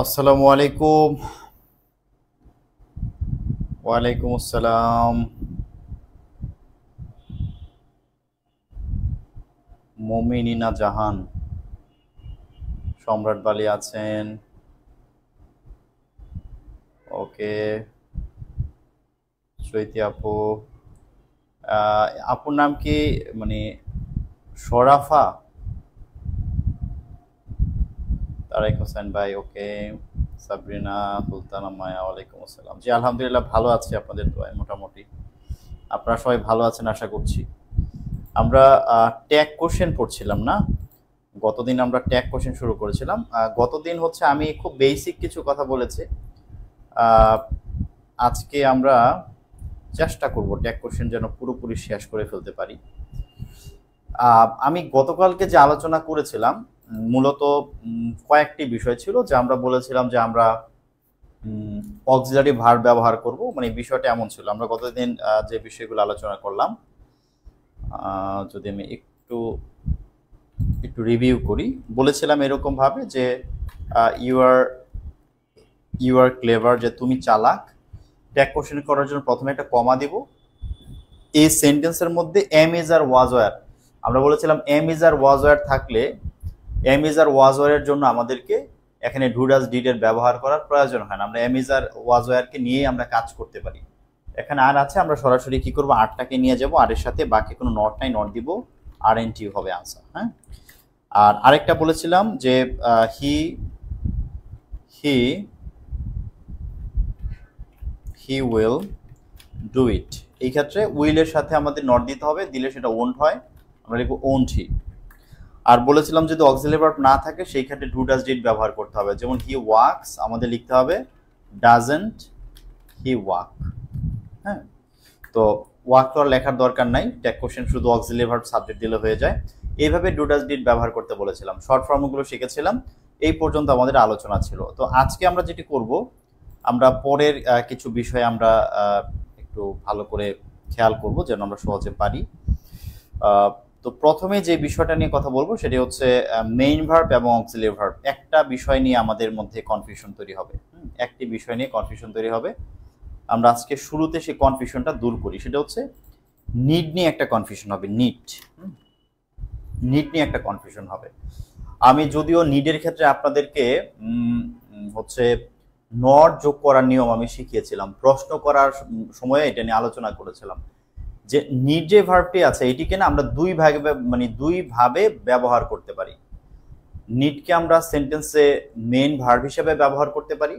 আসসালামু আলাইকুম। ওয়ালাইকুম আসসালাম। মমিনিনা জাহান, সম্রাট বালি আছেন? ওকে। চৈতি আপু, আপুর নাম কি? মানে শরাফা? তারেক হোসেন ভাই, ওকে। সাবরিনা সুলতানা মায়া, ওয়ালাইকুম আসসালাম। জি আলহামদুলিল্লাহ ভালো আছি, আপনাদের দোয়ায় মোটামুটি। আপনারা সবাই ভালো আছেন আশা করছি। আমরা ট্যাগ কোশ্চেন পড়ছিলাম না? গতদিন আমরা ট্যাগ কোশ্চেন শুরু করেছিলাম। গতদিন হচ্ছে আমি খুব বেসিক কিছু কথা বলেছি। আহ, আজকে আমরা চেষ্টা করব ট্যাগ কোশ্চেন যেন পুরোপুরি শেষ করে ফেলতে পারি। আমি গতকালকে যে আলোচনা করেছিলাম মূলত কয়েকটি বিষয় ছিল, যে আমরা বলেছিলাম যে আমরা অক্সিলারি ভার্ব ব্যবহার করব। মানে বিষয়টা এমন ছিল, আমরা গতদিন যে বিষয়গুলো আলোচনা করলাম, যদি আমি একটু একটু রিভিউ করি, বলেছিলাম এরকম ভাবে যে you are you are clever, যে তুমি চালাক। ট্যাগ কোশ্চেন করার জন্য প্রথমে একটা কমা দিব। এই সেন্টেন্সের মধ্যে am is are was were, আমরা বলেছিলাম am is are was were থাকলে এম ইজ আর ওয়াজ ওয়ারের জন্য আমাদেরকে এখানে ডু ডাজ ডিড এর ব্যবহার করার প্রয়োজন হয় না। আমরা এম ইজ আর ওয়াজ ওয়ারকে নিয়েই আমরা কাজ করতে পারি। এখানে আর আছে, আমরা সরাসরি কি করবো, আরটাকে নিয়ে যাব, আর এর সাথে বাকি কোনো নট নাই, নট দিব, আর এন টি হবে আনসার। হ্যাঁ। আর আরেকটা বলেছিলাম যে হি হি হি উইল ডু ইট। এই ক্ষেত্রে উইলের সাথে আমাদের নট দিতে হবে, দিলে সেটা ওন্ট হয়, আমরা লিখবো ওন্ট হি। আর বলেছিলাম যদি অক্সিলারি ভার্ব না থাকে সেই ক্ষেত্রে ডু ডাজ ডিড ব্যবহার করতে হবে। যেমন হি ওয়াক্স, আমাদের লিখতে হবে ডাজন্ট হি ওয়াক। হ্যাঁ। তো ওয়াক তো আর লেখার দরকার নাই, ট্যাগ কোশ্চেন শুধু অক্সিলারি ভার্ব সাবজেক্ট দিলে হয়ে যায়। এইভাবে ডু ডাজ ডিড ব্যবহার করতে বলেছিলাম, শর্ট ফর্মগুলো শিখেছিলাম। এই পর্যন্ত আমাদের আলোচনা ছিল। তো আজকে আমরা যেটি করব, আমরা পরের কিছু বিষয় আমরা একটু ভালো করে খেয়াল করব যেন আমরা সহজে পারি। তো প্রথমে যে বিষয়টা নিয়ে কথা বলবো সেটি হচ্ছে মেইন ভার্ব এবং অক্সিলারি ভার্ব। একটা বিষয় নিয়ে আমাদের মধ্যে কনফিউশন তৈরি হবে, একটি বিষয় নিয়ে কনফিউশন তৈরি হবে। আমরা আজকে শুরুতে সেই কনফিউশনটা দূর করি। সেটা হচ্ছে নিড নিয়ে একটা কনফিউশন হবে। নিড নিয়ে একটা কনফিউশন হবে। আমি যদিও নিডের ক্ষেত্রে আপনাদেরকে হচ্ছে নট যোগ করার নিয়ম আমি শিখিয়েছিলাম, প্রশ্ন করার সময়ে এটা নিয়ে আলোচনা করেছিলাম যে নিড যে ভার্বটি আছে এটিকে না আমরা দুই ভাবে ব্যবহার করতে পারি। নিডকে আমরা সেন্টেন্সে মেইন ভার্ব হিসেবে ব্যবহার করতে পারি,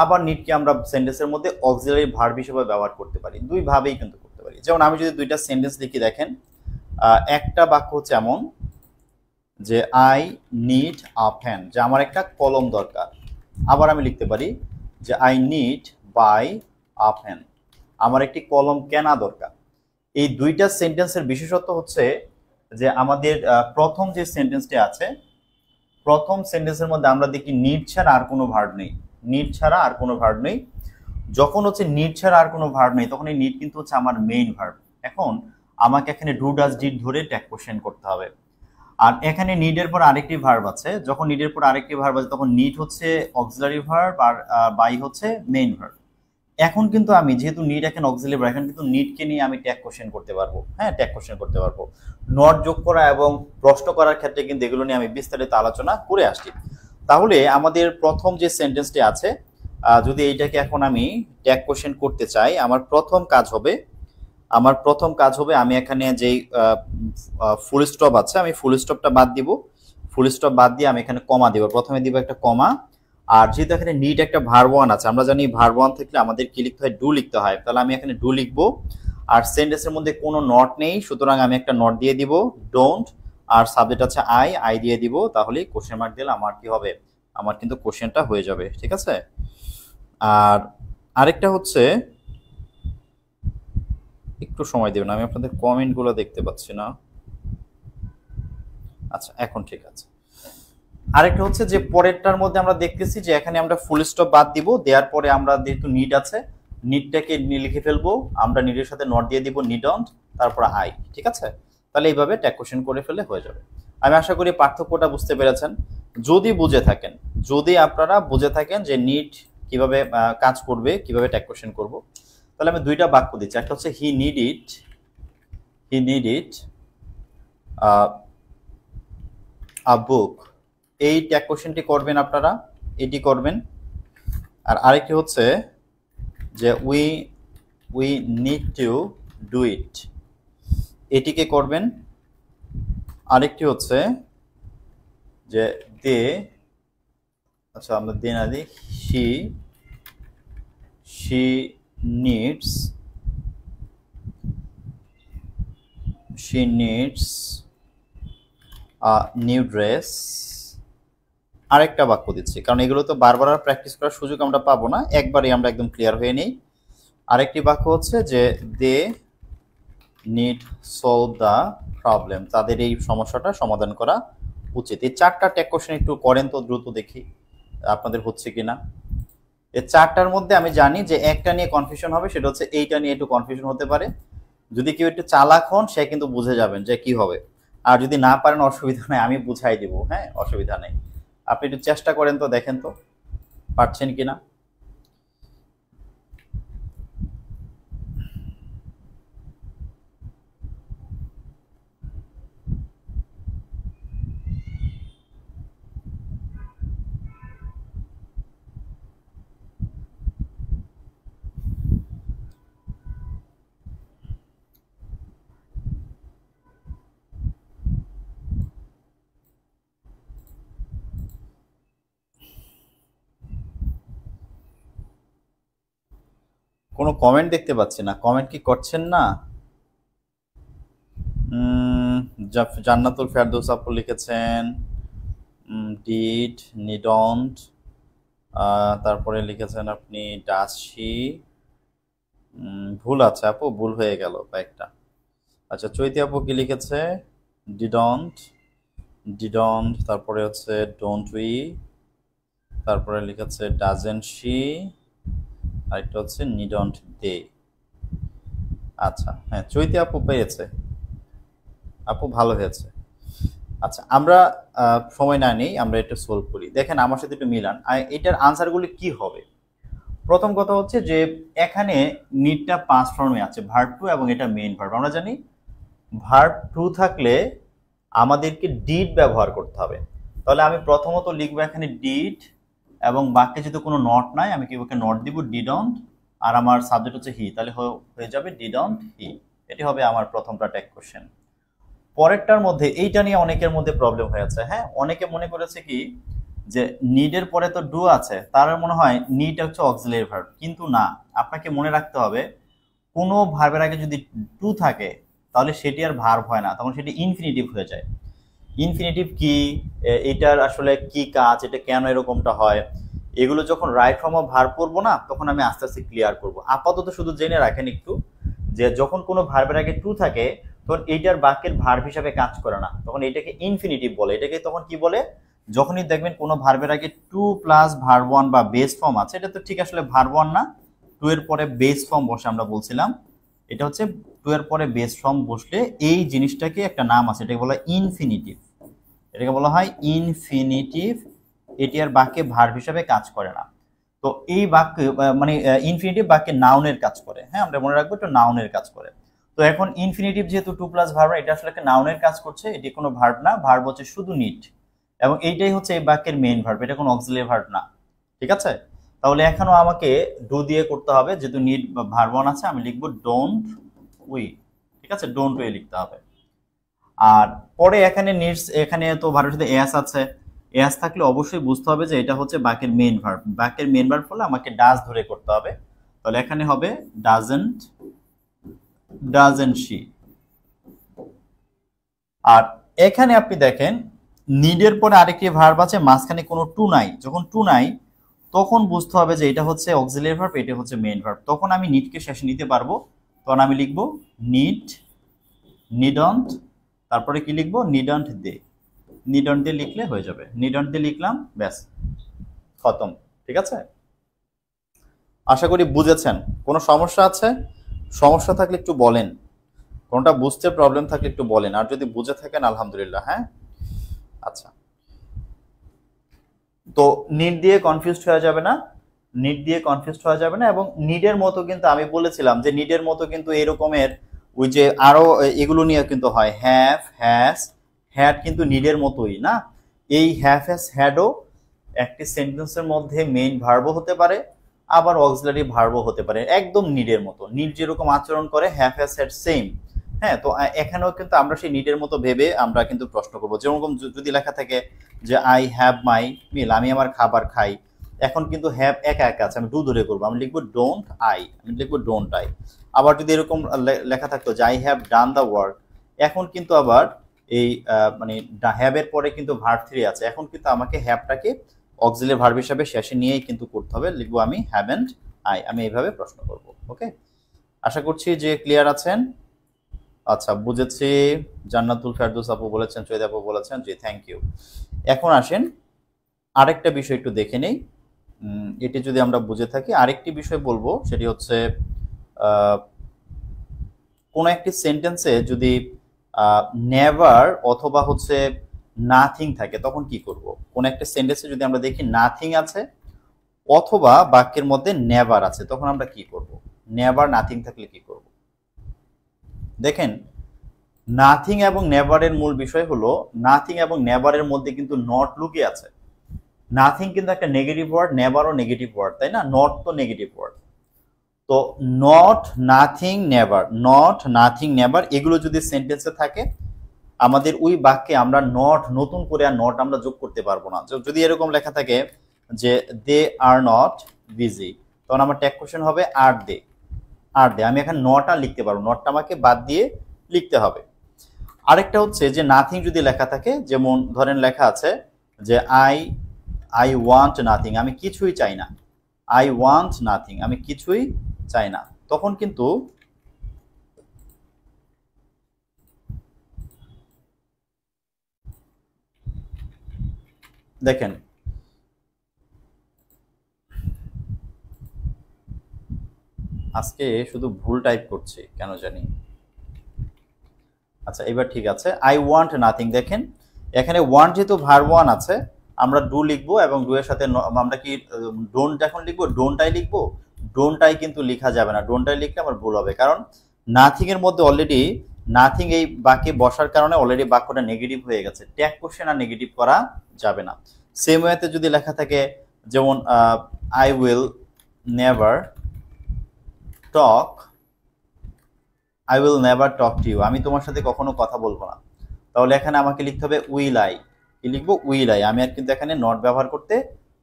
আবার নিডকে আমরা সেন্টেন্সের মধ্যে অক্সিলারি ভার্ব হিসেবে ব্যবহার করতে পারি। দুই ভাবেই কিন্তু করতে পারি। যেমন আমি যদি দুইটা সেন্টেন্স লিখি, দেখেন একটা বাক্য হচ্ছে এমন যে আই নিড আ পেন, যে আমার একটা কলম দরকার। আবার আমি লিখতে পারি যে I need buy a pen, আমার একটি কলম কেনা দরকার। এই দুইটা সেন্টেন্সের বিশেষত্ব হচ্ছে যে আমাদের প্রথম যে সেন্টেন্সটি আছে, প্রথম সেন্টেন্সের মধ্যে আমরা দেখি নিড ছাড়া আর কোনো ভার্ব নেই। নিড ছাড়া আর কোনো ভার্ব নেই। যখন হচ্ছে নিড ছাড়া আর কোনো ভার্ব নেই তখন এই নিড কিন্তু হচ্ছে আমার মেইন ভার্ব। এখন আমাকে এখানে ডু ডাজ ডিড ধরে ট্যাগ কোশ্চেন করতে হবে। আর এখানে নিডের পর আরেকটি ভার্ব আছে, যখন নিডের পর আরেকটি ভার্ব আছে তখন নিড হচ্ছে অক্সিলারি ভার্ব আর বাই হচ্ছে মেইন ভার্ব। এখন কিন্তু আমি যেহেতু নিড এখানে অক্সিলারি ভার্ব, এখন কিন্তু নিডকে নিয়ে আমি ট্যাগ কোশ্চেন করতে পারবো। হ্যাঁ, ট্যাগ কোশ্চেন করতে পারবো। নট যোগ করা এবং প্রশ্ন করার ক্ষেত্রে কিন্তু এগুলো নিয়ে আমি বিস্তারিত আলোচনা করে আসছি। তাহলে আমাদের প্রথম যে সেন্টেন্সটি আছে, যদি এইটাকে এখন আমি ট্যাগ কোশ্চেন করতে চাই, আমার প্রথম কাজ হবে আমি এখানে যেই ফুল স্টপ আছে আমি ফুল স্টপটা বাদ দিব। ফুল স্টপ বাদ দিয়ে আমি এখানে কমা দিব, প্রথমে দিব একটা কমা। আর যেহেতু এখানে নিড একটা ভার্ব ওয়ান আছে, আমরা জানি ভার্ব ওয়ান থাকলে আমাদের কি লিখতে হয়, ডু লিখতে হয়। তাহলে আমি এখানে ডু লিখবো। আর সেন্টেন্সের মধ্যে কোনো নট নেই, সুতরাং আমি একটা নট দিয়ে দিব, ডোন্ট। আর সাবজেক্ট আছে আই দিয়ে দিব। তাহলে কোশ্চেন মার্ক দিলে আমার কি হবে, আমার কিন্তু কোশ্চেনটা হয়ে যাবে। ঠিক আছে। আর আরেকটা হচ্ছে, একটু সময় দেবেন, আমি আপনাদের কমেন্টগুলো দেখতে পাচ্ছি না। আচ্ছা, এখন ঠিক আছে। আরেকটা হচ্ছে যে পরেরটার মধ্যে আমরা দেখতেছি যে এখানে আমরা ফুল স্টপ বাদ দিব, দেওয়ার পরে আমরা যেহেতু নিড আছে নিডটাকে লিখে ফেলবো, আমরা নিডের সাথে নট দিয়ে দিব, নিডন্ট, তারপর আই। ঠিক আছে। তাহলে এইভাবে ট্যাগ কোশ্চেন করে ফেলে হয়ে যাবে। আমি আশা করি পার্থক্যটা বুঝতে পেরেছেন। যদি বুঝে থাকেন, যদি আপনারা বুঝে থাকেন যে নিড কিভাবে কাজ করবে, কিভাবে ট্যাগ কোশ্চেন করব, তাহলে আমি দুইটা বাক্য দিচ্ছি। একটা হচ্ছে হি নিড ইট আ বুক। এই ট্যাগ কোশ্চেনটি করবেন আপনারা, এটি করবেন। আর আরেকটি হচ্ছে যে we need to do it, এটিকে করবেন। আরেকটি হচ্ছে যে দে, আচ্ছা আমরা দে না দিই, she needs a new dress। আরেকটা বাক্য দিচ্ছি, কারণ এগুলো তো বারবার আর প্র্যাকটিস করার সুযোগ আমরা পাবো না, একবারই আমরা একদম ক্লিয়ার হয়ে নেই। আরেকটি বাক্য হচ্ছে যে they need solve the problem, তাদের এই সমস্যাটা সমাধান করা উচিত। এই চারটা ট্যাগ কোশ্চেন একটু করেন তো দ্রুত, দেখি আপনাদের হচ্ছে কিনা। এই চারটার মধ্যে আমি জানি যে একটা নিয়ে কনফিউশন হবে, সেটা হচ্ছে এইটা নিয়ে একটু কনফিউশন হতে পারে। যদি কেউ একটু চালাক হন সে কিন্তু বুঝে যাবেন যে কি হবে। আর যদি না পারেন অসুবিধা নেই, আমি বুঝাই দিব, হ্যাঁ অসুবিধা নেই। আপনি একটু চেষ্টা করেন তো, দেখেন তো পারছেন কিনা। কোনো কমেন্ট দেখতে পাচ্ছি না, কমেন্ট কি করছেন না? জান্নাতুল ফেরদৌস আপু লিখেছেন ডিড, নিডন্ট, তারপরে লিখেছেন আপনি ডাসি। ভুল আছে আপু, ভুল হয়ে গেল কয়েকটা। আচ্ছা চৈতি আপু কি লিখেছে? ডিডন্ট, তারপরে হচ্ছে ডোন্ট উই, তারপরে লিখেছে ডাজেন্ট শি, আরেকটা হচ্ছে নিডন্ট দে। আচ্ছা হ্যাঁ, চৈতি আপু পেয়েছে, আপু ভালো হয়েছে। আচ্ছা আমরা সময় না নেই, আমরা এটা সলভ করি। দেখেন আমার সাথে একটু মিলান, এটার আনসারগুলি কি হবে। প্রথম কথা হচ্ছে যে এখানে নিডটা পাস্ট ফর্মে আছে, ভার্ব টু, এবং এটা মেইন ভার্ব। আমরা জানি ভার্ব টু থাকলে আমাদেরকে ডিড ব্যবহার করতে হবে। তাহলে আমি প্রথমত লিখবো এখানে ডিড, এবং বাক্যে যদি কোনো নট নাই আমি কি ওকে নট দিব, ডিডন্ট, আর আমার সাবজেক্ট হচ্ছে হি, তাহলে হয়ে যাবে ডিডন্ট হি। এটি হবে আমার প্রথমটা ট্যাগ কোশ্চেন। পরেরটার মধ্যে এইটা নিয়ে অনেকের মধ্যে প্রবলেম হয়েছে। হ্যাঁ, অনেকে মনে করেছে কি যে নিডের পরে তো ডু আছে, তার মনে হয় নিড হচ্ছে অক্সিলারি ভার্ব, কিন্তু না। আপনাকে মনে রাখতে হবে কোনো ভার্বের আগে যদি টু থাকে তাহলে সেটি আর ভার্ব হয় না, তখন সেটি ইনফিনিটিভ হয়ে যায়। ইনফিনিটিভ কি, এটার আসলে কি কাজ, এটা কেন এরকমটা হয়, এগুলো যখন রাইট ফর্ম অফ ভার্ব করবো না তখন আমি আস্তে আস্তে ক্লিয়ার করব। আপাতত শুধু জেনে রাখেন একটু যে যখন কোনো ভার্বের আগে টু থাকে তখন এইটার বাক্যের ভার্ব হিসাবে কাজ করে না, তখন এটাকে ইনফিনিটিভ বলে। এটাকে তখন কি বলে, যখনই দেখবেন কোনো ভার্বের আগে টু প্লাস ভার্ব ওয়ান বা বেস ফর্ম আছে, এটা তো ঠিক আসলে ভার্ব ওয়ান না, টু এর পরে বেস ফর্ম বসে, আমরা বলছিলাম এটা হচ্ছে টু এর পরে বেস ফর্ম বসলে এই জিনিসটাকে একটা নাম আছে, এটাকে বলা হয় ইনফিনিটিভ। এটাকে বলা হয় ইনফিনিটিভ, এটি আর বাক্যে ভার্ব হিসাবে কাজ করে না। তো এই বাক্য মানে ইনফিনিটিভ বাক্যে নাউনের কাজ করে। হ্যাঁ, আমরা মনে রাখবো এটা নাউনের কাজ করে। তো এখন ইনফিনিটিভ যেহেতু টু প্লাস ভার্ব, এটা আসলে একটা নাউনের কাজ করছে, এটি কোনো ভার্ব না, ভার্ব হচ্ছে শুধু নিড, এবং এইটাই হচ্ছে এই বাক্যের মেইন ভার্ব, এটা কোনো অক্সিলারি ভার্ব না। ঠিক আছে, তাহলে এখনো আমাকে ডু দিয়ে করতে হবে, যেহেতু নিড ভার্ব ওয়ান আছে আমি লিখবো ডোন্ট উই। ঠিক আছে, ডোন্ট উই লিখতে হবে। আর পরে এখানে নিডস, এখানে তো ভার্বের সাথে এস আছে, এস থাকলে অবশ্যই বুঝতে হবে যে এটা হচ্ছে বাক্যের মেইন ভার্ব। বাক্যের মেইন ভার্ব হলে আমাকে ডাজ ধরে করতে হবে, তাহলে এখানে হবে ডাজেন্ট শি। আর এখানে আপনি দেখেন নিডের পরে আরেকটি ভার্ব আছে, মাঝখানে কোনো টু নাই। যখন টু নাই তখন বুঝতে হবে যে এটা হচ্ছে অক্সিলারি ভার্ব, এটা হচ্ছে মেইন ভার্ব, তখন আমি নিডকে শেষে নিতে পারবো। তখন আমি লিখবো নিড, নিডন্ট, তারপরে কি লিখবো, নিডন্ট দে। নিডন্ট দে লিখলে হয়ে যাবে, নিডন্ট দে লিখলাম, ব্যাস খতম। ঠিক আছে, আশা করি বুঝেছেন। কোনো সমস্যা আছে? সমস্যা থাকলে একটু বলেন, কোনটা বুঝতে প্রবলেম থাকলে একটু বলেন, আর যদি বুঝে থাকেন আলহামদুলিল্লাহ। হ্যাঁ আচ্ছা, তো নিড দিয়ে কনফিউজড হয়ে যাবে না, নিড দিয়ে কনফিউজড হওয়া যাবে না। এবং নিডের মতো কিন্তু আমি বলেছিলাম যে নিডের মতো কিন্তু এরকমের ওই যে আরো এগুলো নিয়ে কিন্তু হয়, হ্যাভ, হ্যাজ, হ্যাড কিন্তু নিডের মতোই না। এই হ্যাভ, হ্যাজ, হ্যাডও একটি সেন্টেন্সের মধ্যে মেইন ভার্বও হতে পারে, আবার অক্সিলারি ভার্বও হতে পারে, একদম নিডের মতো। নিড যেরকম আচরণ করে, হ্যাভ, হ্যাজ, হ্যাড সেম। হ্যাঁ, তো এখানেও কিন্তু আমরা সেই নিডের মতো ভেবে আমরা কিন্তু প্রশ্ন করবো। যেরকম যদি লেখা থাকে যে আই হ্যাভ মাই মিল, আমি আমার খাবার খাই, এখন কিন্তু হ্যাভ একা একা আছে, আমি ডু ধরে করবো, আমি লিখবো ডোন্ট আই, আমি লিখবো ডোন্ট আই। আবার যদি এরকম লেখা থাকতো যে I have done the work, এখন কিন্তু আবার এই মানে হ্যাভের পরে কিন্তু ভার্ব 3 আছে, এখন কিন্তু আমাকে হ্যাভটাকে অক্সিলারি ভার্ব হিসাবে শেষে নিয়েই কিন্তু করতে হবে, লিখবো আমি হ্যাভেন্ট আই। আমি এইভাবে প্রশ্ন করব। ওকে, আশা করছি যে ক্লিয়ার আছেন। আচ্ছা, বুঝেছি। জান্নাতুল ফেরদৌস আপু বলেছেন, চৈদ আপু বলেছেন, জি থ্যাংক ইউ। এখন আসেন আরেকটা বিষয় একটু দেখে নেই। এটি যদি আমরা বুঝে থাকি, আরেকটি বিষয় বলবো, সেটি হচ্ছে কোনো একটি সেন্টেন্সে যদি নেভার অথবা হচ্ছে নাথিং থাকে তখন কি করব। কোন একটা সেন্টেন্সে যদি আমরা দেখি নাথিং আছে অথবা বাক্যের মধ্যে নেভার আছে, তখন আমরা কি করব। নেভার নাথিং থাকলে কি করব? দেখেন, নাথিং এবং নেভারের মূল বিষয় হলো নাথিং এবং নেভারের মধ্যে কিন্তু নট লুকিয়ে আছে। নাথিং কিন্তু একটা নেগেটিভ ওয়ার্ড, নেভারও নেগেটিভ ওয়ার্ড, তাই না? নট তো নেগেটিভ ওয়ার্ড। তো not, nothing, never, not, nothing, never এগুলো যদি সেন্টেন্সে থাকে, আমাদের ওই বাক্যে আমরা নট, নতুন করে আর নট আমরা যোগ করতে পারবো না। যদি এরকম লেখা থাকে যে দে আর নট বিজি, তখন আমার ট্যাগ কোশ্চেন হবে আর দে, আর দে। আমি এখানে নট আর লিখতে পারবো, নটটা আমাকে বাদ দিয়ে লিখতে হবে। আরেকটা হচ্ছে যে নাথিং যদি লেখা থাকে, যেমন ধরেন লেখা আছে যে আই ওয়ান্ট নাথিং, আমি কিছুই চাই না, আই ওয়ান্ট নাথিং, আমি কিছুই চাই না, তখন কিন্তু দেখেন আজকে শুধু ভুল টাইপ করছি কেন জানি। আচ্ছা, এবার ঠিক আছে, আই ওয়ান্ট নাথিং। দেখেন এখানে ওয়ান্ট যেহেতু ভার্ব ওয়ান আছে, আমরা ডু লিখবো এবং ডু এর সাথে আমরা কি ডোন্ট যখন লিখবো ডোন্টাই লিখবো। ডোন্টাই কিন্তু লেখা যাবে না, ডোন্টাই লিখলে আমার ভুল হবে, কারণ নাথিং এর মধ্যে অলরেডি নাথিং এই বাক্যে বসার কারণে অলরেডি বাক্যটা নেগেটিভ হয়ে গেছে, ট্যাগ কোশ্চেন আর নেগেটিভ করা যাবে না। সেম ওয়েতে যদি লেখা থাকে যেমন I will never talk, I will never talk to you, আমি তোমার সাথে কখনো কথা বলবো না, তাহলে এখানে আমাকে লিখতে হবে উইল আই, কি লিখবো? Will I. আমি আর কিন্তু এখানে নট ব্যবহার করতে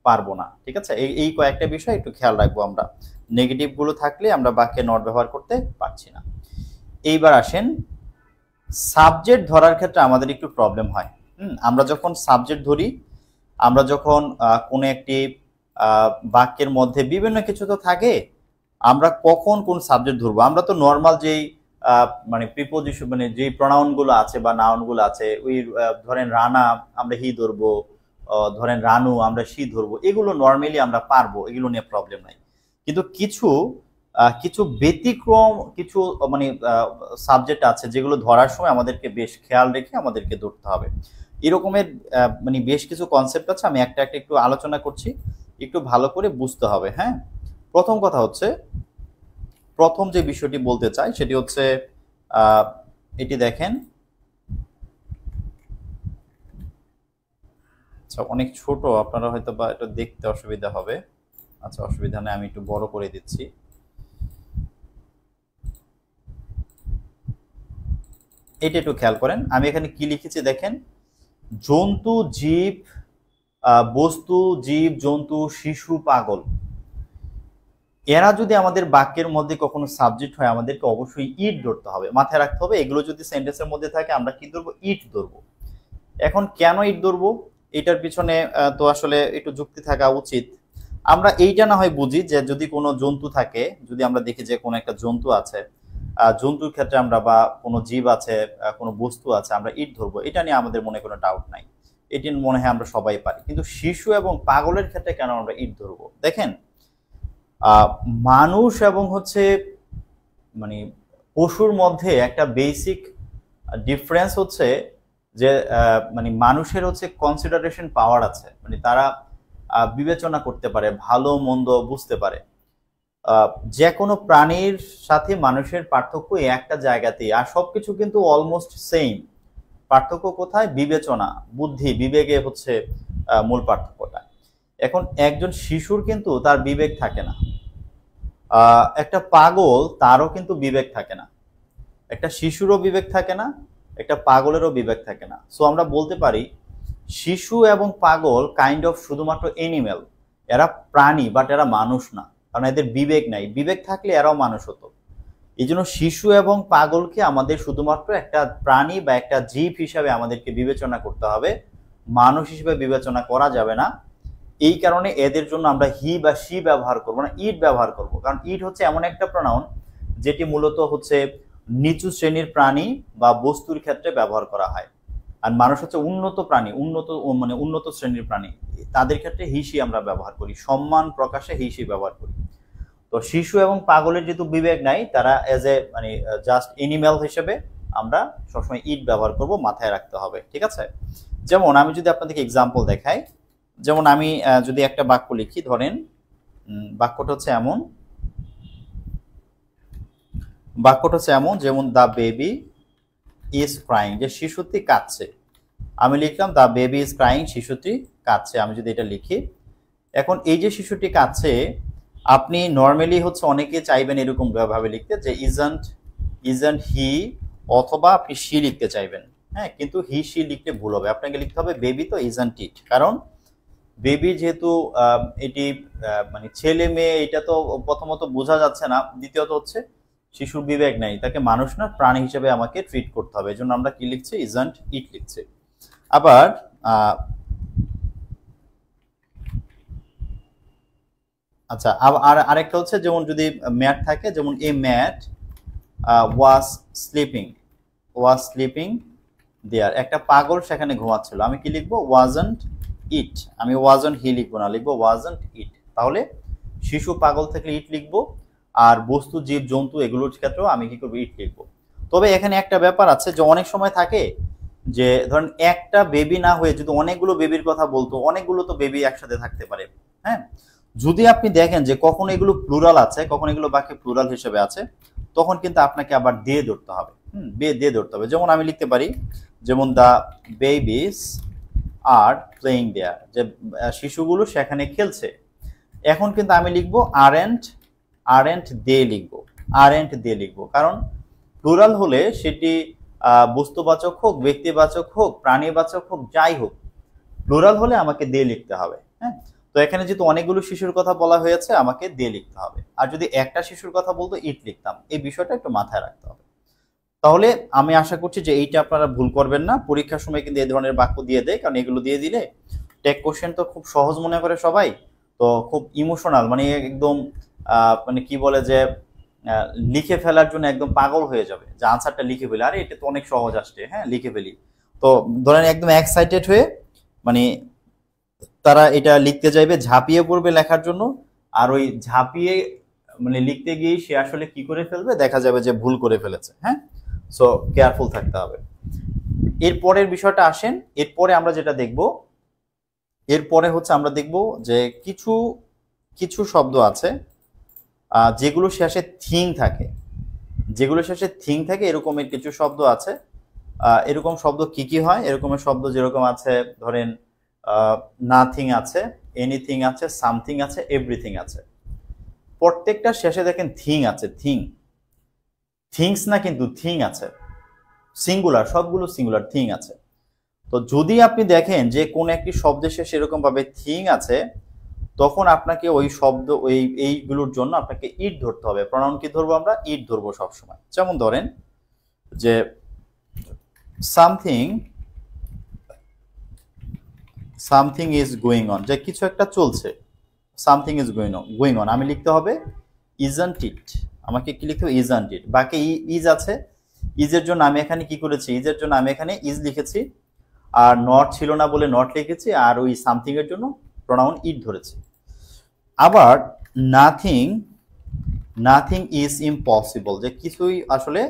পারবো না। ঠিক আছে, এই কয়েকটা বিষয় একটু খেয়াল রাখবো আমরা, নেগেটিভ গুলো থাকলে আমরা বাক্যে নট ব্যবহার করতে পারছি না। এইবার আসেন সাবজেক্ট ধরার ক্ষেত্রে আমাদের একটু প্রবলেম হয়। আমরা যখন সাবজেক্ট ধরি, আমরা যখন কোনো একটি বাক্যের মধ্যে বিভিন্ন কিছু তো থাকে, আমরা কখন কোন সাবজেক্ট ধরবো? আমরা তো নর্মাল যেই মানে প্রিপোজিশন, মানে যে প্রনাউন গুলো আছে বা নাউন গুলো আছে, ওই ধরেন রানা আমরা হি ধরবো, ধরেন রানু আমরা সি ধরবো, এগুলো নর্মালি আমরা পারবো, এগুলো নিয়ে প্রবলেম নাই। কিন্তু কিছু কিছু ব্যতিক্রম, কিছু মানে সাবজেক্ট আছে যেগুলো ধরার সময় আমাদেরকে বেশ খেয়াল রেখে আমাদেরকে ধরতে হবে। এরকমের মানে বেশ কিছু কনসেপ্ট আছে, আমি একটা একটা একটু আলোচনা করছি, একটু ভালো করে বুঝতে হবে। হ্যাঁ, প্রথম কথা হচ্ছে, প্রথম যে বিষয়টি বলতে চাই সেটি হচ্ছে এটি দেখেন, আচ্ছা অনেক ছোট, আপনারা হয়তো বা এটা দেখতে অসুবিধা হবে। আচ্ছা অসুবিধা নেই, আমি একটু বড় করে দিচ্ছি। এটা একটু খেয়াল করেন, আমি এখানে কি লিখেছি দেখেন, জন্তু, জীব, বস্তু, জীব, জন্তু, শিশু, পাগল, এরা যদি আমাদের বাক্যের মধ্যে কখনো সাবজেক্ট হয়, আমাদেরকে অবশ্যই ইট ধরতে হবে, মাথায় রাখতে হবে। এগুলো যদি সেন্টেন্সের মধ্যে থাকে আমরা কি ধরবো? ইট ধরবো। এখন কেন ইট ধরবো, এটার পিছনে তো আসলে একটু যুক্তি থাকা উচিত। আমরা এইটা না হয় বুঝি যে যদি কোনো জন্তু থাকে, যদি আমরা দেখি যে কোনো একটা জন্তু আছে, জন্তুর ক্ষেত্রে আমরা, বা কোনো জীব আছে, কোনো বস্তু আছে, আমরা ইট ধরবো, এটা নিয়ে আমাদের মনে কোনো ডাউট নাই, এটি মনে হয় আমরা সবাই পারি। কিন্তু শিশু এবং পাগলের ক্ষেত্রে কেন আমরা ইট ধরবো? দেখেন মানুষ এবং হচ্ছে মানে পশুর মধ্যে একটা বেসিক ডিফারেন্স হচ্ছে যে মানে মানুষের হচ্ছে কনসিডারেশন পাওয়ার আছে, মানে তারা বিবেচনা করতে পারে, ভালো মন্দ বুঝতে পারে। যে কোনো প্রাণীর সাথে মানুষের পার্থক্য একটা জায়গাতেই, আর সবকিছু কিন্তু অলমোস্ট সেম। পার্থক্য কোথায়? বিবেচনা, বুদ্ধি, বিবেকে হচ্ছে মূল পার্থক্যটা। এখন একজন শিশুর কিন্তু তার বিবেক থাকে না, একটা পাগল তারও কিন্তু বিবেক থাকে না, একটা শিশুরও বিবেক থাকে না, একটা পাগলেরও বিবেক থাকে না। সো আমরা বলতে পারি শিশু এবং পাগল কাইন্ড অফ শুধুমাত্র এনিম্যাল, এরা প্রাণী বাট এরা মানুষ না, কারণ এদের বিবেক নাই। বিবেক থাকলে এরাও মানুষ হতো। এই জন্য শিশু এবং পাগলকে আমাদের শুধুমাত্র একটা প্রাণী বা একটা জীব হিসাবে আমাদেরকে বিবেচনা করতে হবে, মানুষ হিসেবে বিবেচনা করা যাবে না। এই কারণে এদের জন্য আমরা হি বা শি ব্যবহার করব না, ইট ব্যবহার করব। কারণ ইট হচ্ছে এমন একটা প্রনাউন যেটি মূলত হচ্ছে নিচু শ্রেণীর প্রাণী বা বস্তুর ক্ষেত্রে ব্যবহার করা হয়, আর মানুষ হচ্ছে উন্নত প্রাণী, উন্নত শ্রেণীর প্রাণী, তাদের ক্ষেত্রে হি শি আমরা ব্যবহার করি, সম্মান প্রকাশে হি শি ব্যবহার করি। তো শিশু এবং পাগলের যেহেতু বিবেক নাই, তারা এজ এ জাস্ট এনিম্যাল হিসেবে আমরা সবসময় ইট ব্যবহার করব, মাথায় রাখতে হবে, ঠিক আছে? যেমন আমি যদি আপনাদেরকে এক্সাম্পল দেখাই, যেমন আমি যদি একটা বাক্য লিখি, ধরেন বাক্যটা হচ্ছে এমন, যেমন দ্য বেবি ইজ ক্রাইং, যে শিশুটি কাঁদছে। আমি লিখলাম দ্য বেবি ইজ ক্রাইং, শিশুটি কাঁদছে। আমি যদি এটা লিখি, এখন এই যে শিশুটি কাঁদছে, আপনি নর্মালি হচ্ছে অনেকে চাইবেন এরকম ভাবে লিখতে যে ইজন্ট হি, অথবা আপনি শি লিখতে চাইবেন, হ্যাঁ, কিন্তু হি শি লিখতে ভুল হবে, আপনাকে লিখতে হবে বেবি। তো ইজন্ট ইট, কারণ বেবি যেহেতু এটি ছেলে মেয়ে, এটা তো প্রথমত বোঝা যাচ্ছে না, দ্বিতীয়ত হচ্ছে শিশুর বিবেক নাই, তাকে মানুষ না প্রাণী হিসেবে আমাকে ট্রিট করতে হবে। এই জন্য আমরা কি লিখছি? ইজন্ট ইট লিখছি। আবার আচ্ছা, আর আরেকটা হচ্ছে, যেমন যদি ম্যাট থাকে, যেমন এ ম্যাট ওয়াজ স্লিপিং দেয়ার, একটা পাগল সেখানে ঘুমাচ্ছিল। আমি কি লিখবো? ওয়াজন্ট ইট। আমি ওয়াজন্ট হি লিখবো না, লিখবো ওয়াজন্ট ইট। তাহলে শিশু পাগল থেকে ইট লিখবো, আর বস্তু জীব জন্তু এগুলোর ক্ষেত্রেও আমি কি করবো? ইট লিখবো। তবে এখানে একটা ব্যাপার আছে, যে অনেক সময় থাকে যে ধরেন একটা বেবি না হয়ে যদি অনেকগুলো বেবির কথা বলতো, অনেকগুলো তো বেবি একসাথে থাকতে পারে, হ্যাঁ। যদি আপনি দেখেন যে কখন এগুলো প্লুরাল আছে, কখন এগুলো বাকি প্লুরাল হিসেবে আছে, তখন কিন্তু আপনাকে আবার দিয়ে ধরতে হবে, দিয়ে ধরতে হবে। যেমন আমি লিখতে পারি, যেমন দ্য বেবিস আর প্লেইং দেয়ার, যে শিশুগুলো সেখানে খেলছে। এখন কিন্তু আমি লিখবো আরেন্ট দে লিখবো, কারণ প্লুরাল হলে সেটি বস্তুবাচক হোক, ব্যক্তিবাচক হোক, প্রাণীবাচক হোক, যাই হোক, প্লুরাল হলে আমাকে দে লিখতে হবে, হ্যাঁ। তো এখানে যেহেতু অনেকগুলো শিশুর কথা বলা হয়েছে, আমাকে দে লিখতে হবে। আর যদি একটা শিশুর কথা বলতো, ইট লিখতাম। এই বিষয়টা একটু মাথায় রাখতে হবে। তাহলে আমি আশা করছি যে এইটা আপনারা ভুল করবেন না। পরীক্ষার সময় কিন্তু এই ধরনের বাক্য দিয়ে দেয়, কারণ এগুলো দিয়ে দিলে টেক কোশ্চেন তো খুব সহজ মনে করে সবাই, তো খুব ইমোশনাল, একদম কি বলে যে লিখে ফেলার জন্য একদম পাগল হয়ে যাবে, যে আনসারটা লিখে ফেলি, আরে এটা তো অনেক সহজ আসছে, হ্যাঁ লিখে ফেলি। তো ধরেন একদম এক্সাইটেড হয়ে তারা এটা লিখতে যাইবে, ঝাঁপিয়ে পড়বে লেখার জন্য, আর ওই ঝাঁপিয়ে লিখতে গিয়ে সে আসলে কি করে ফেলবে, দেখা যাবে যে ভুল করে ফেলেছে, হ্যাঁ। সো কেয়ারফুল থাকতে হবে। এরপরের বিষয়টা আসেন, এরপরে আমরা যেটা দেখব, এরপরে হচ্ছে আমরা দেখব যে কিছু শব্দ আছে যেগুলো শেষে থিং থাকে, এরকমের কিছু শব্দ আছে। এরকম শব্দ কি কি হয়? এরকমের শব্দ যেরকম আছে, ধরেন নাথিং আছে, এনিথিং আছে, সামথিং আছে, এভরিথিং আছে। প্রত্যেকটা শেষে দেখেন থিং আছে, থিংস না, কিন্তু থিং আছে, সিঙ্গুলার, সবগুলো সিঙ্গুলার, থিং আছে। তো যদি আপনি দেখেন যে কোন একটি শব্দের শেষে এরকম ভাবে থিং আছে, তখন আপনাকে ওই শব্দ এইগুলোর জন্য আপনাকে ইট ধরতে হবে। প্রনাউন কি ধরবো? আমরা ইট ধরবো সবসময়। যেমন ধরেন যে সামথিং ইজ গোয়িং অন, যে কিছু একটা চলছে, সামথিং ইজ গোয়িং অন, আমি লিখতে হবে ইজন্ট ইট। আমাকে কি লিখতে হবে? Isn't it. বাকি ইজ আছে, ইজের জন্য আমি এখানে কি করেছি? ইজের জন্য আমি এখানে ইজ লিখেছি, আর নট ছিল না বলে নট লিখেছি, আর ওই সামথিং এর জন্য প্রনাউন ইট ধরেছি। আবার নাথিং ইজ ইম্পসিবল, যে কিছুই আসলে